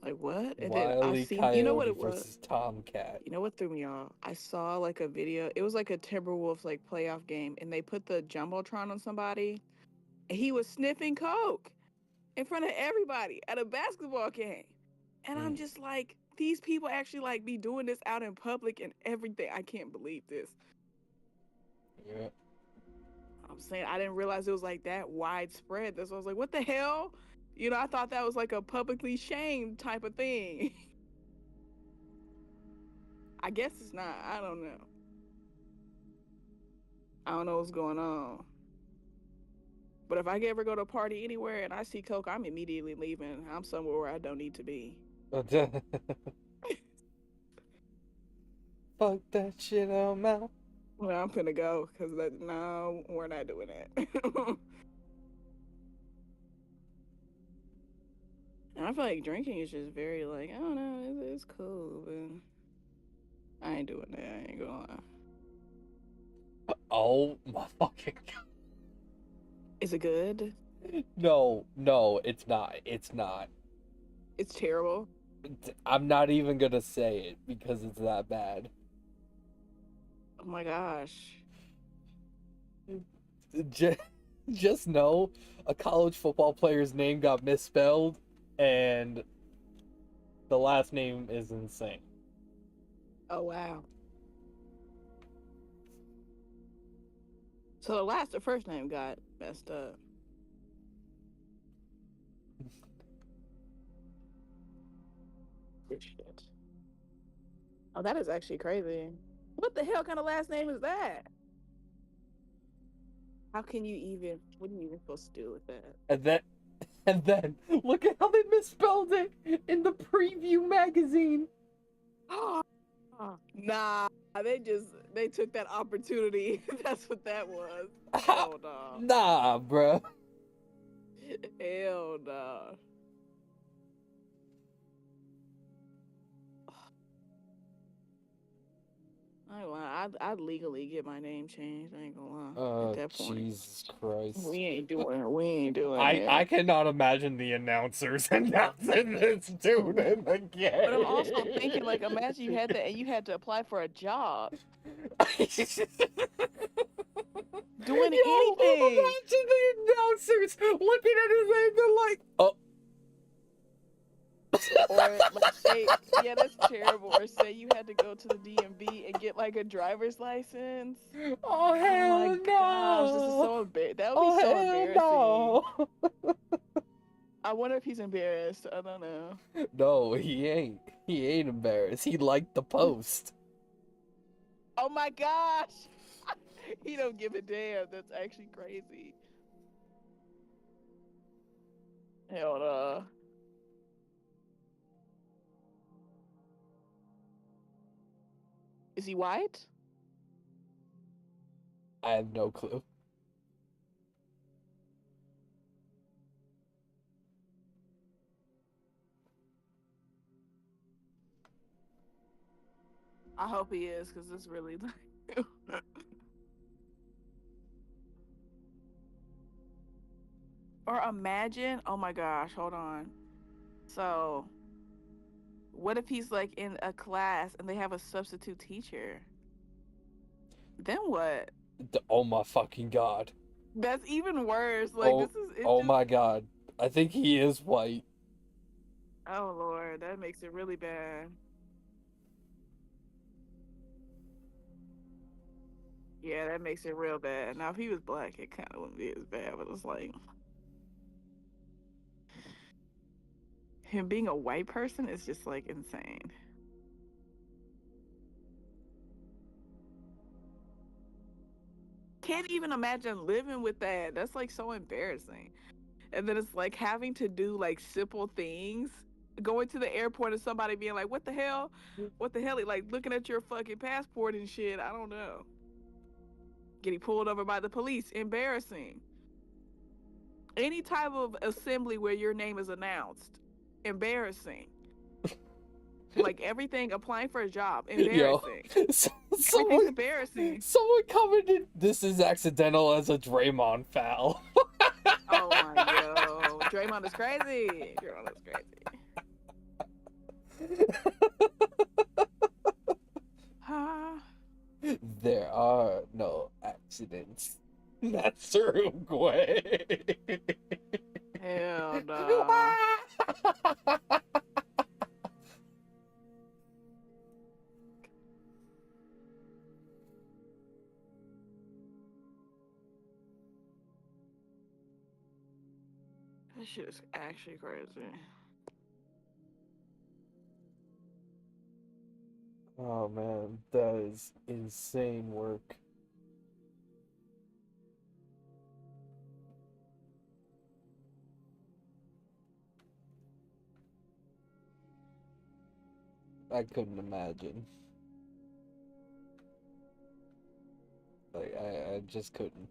Like what? And then Wile I E. seen. Coyote You know what it versus was? Tomcat. You know what threw me off? I saw like a video. It was like a Timberwolves like playoff game, and they put the jumbotron on somebody, and he was sniffing Coke in front of everybody at a basketball game. And I'm just like, these people actually like be doing this out in public and everything. I can't believe this. Yeah. I'm saying I didn't realize it was like that widespread. That's why I was like, what the hell? You know, I thought that was like a publicly shamed type of thing. I guess it's not. I don't know. I don't know what's going on. But if I ever go to a party anywhere and I see Coke, I'm immediately leaving. I'm somewhere where I don't need to be. Fuck that shit, I'm out. Well, I'm finna go because no, we're not doing that. And I feel like drinking is just very like, I don't know, it's cool, but I ain't doing that. I ain't gonna lie. Oh my fucking god. Is it good? No, it's not. It's not. It's terrible. I'm not even gonna say it because it's that bad. Oh my gosh. Just know a college football player's name got misspelled and the last name is insane. Oh wow. So the first name got messed up. Shit. Oh, that is actually crazy. What the hell kind of last name is that? How can you even? What are you even supposed to do with that? And then look at how they misspelled it in the preview magazine. Nah, they took that opportunity. That's what that was. Hell no. Nah, bruh. Hell nah. I I'd legally get my name changed. I ain't gonna lie. At that point, Jesus Christ. we ain't doing I it. cannot imagine the announcers announcing this dude in the game. But I'm also thinking, like, imagine you had that and you had to apply for a job. Doing anything. Imagine the announcers looking at his name, they're like, oh. Or like say, yeah, that's terrible. Or say you had to go to the DMV and get like a driver's license. Oh hell my no! gosh, this is so embarrassing. That would be so embarrassing. No. I wonder if he's embarrassed. I don't know. No, he ain't. He ain't embarrassed. He liked the post. Oh my gosh! He don't give a damn. That's actually crazy. Hell no. Is he white? I have no clue. I hope he is, because it's really Or imagine, oh my gosh, hold on. So, what if he's like in a class and they have a substitute teacher? Then what? Oh my fucking god. That's even worse. Like, this is. Oh my god. I think he is white. Oh Lord, that makes it really bad. Yeah, that makes it real bad. Now, if he was black, it kind of wouldn't be as bad, but it's like. Him being a white person is just like insane. Can't even imagine living with that. That's like so embarrassing. And then it's like having to do like simple things. Going to the airport and somebody being like, what the hell? What the hell? Like looking at your fucking passport and shit. I don't know. Getting pulled over by the police. Embarrassing. Any type of assembly where your name is announced. Embarrassing. Like everything, applying for a job. Embarrassing. Someone, embarrassing. Someone commented, this is accidental as a Draymond foul. Oh my god. Draymond is crazy. Draymond is crazy. There are no accidents. That's Uruguay. Hell no. That shit is actually crazy. Oh man, that is insane work. I couldn't imagine. Like, I just couldn't.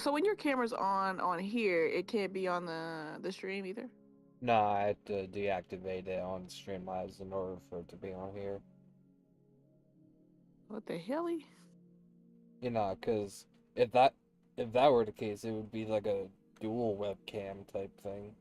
So when your camera's on here, it can't be on the stream either? No, I had to deactivate it on Streamlabs in order for it to be on here. What the helly? You know, because if that were the case, it would be like a dual webcam type thing.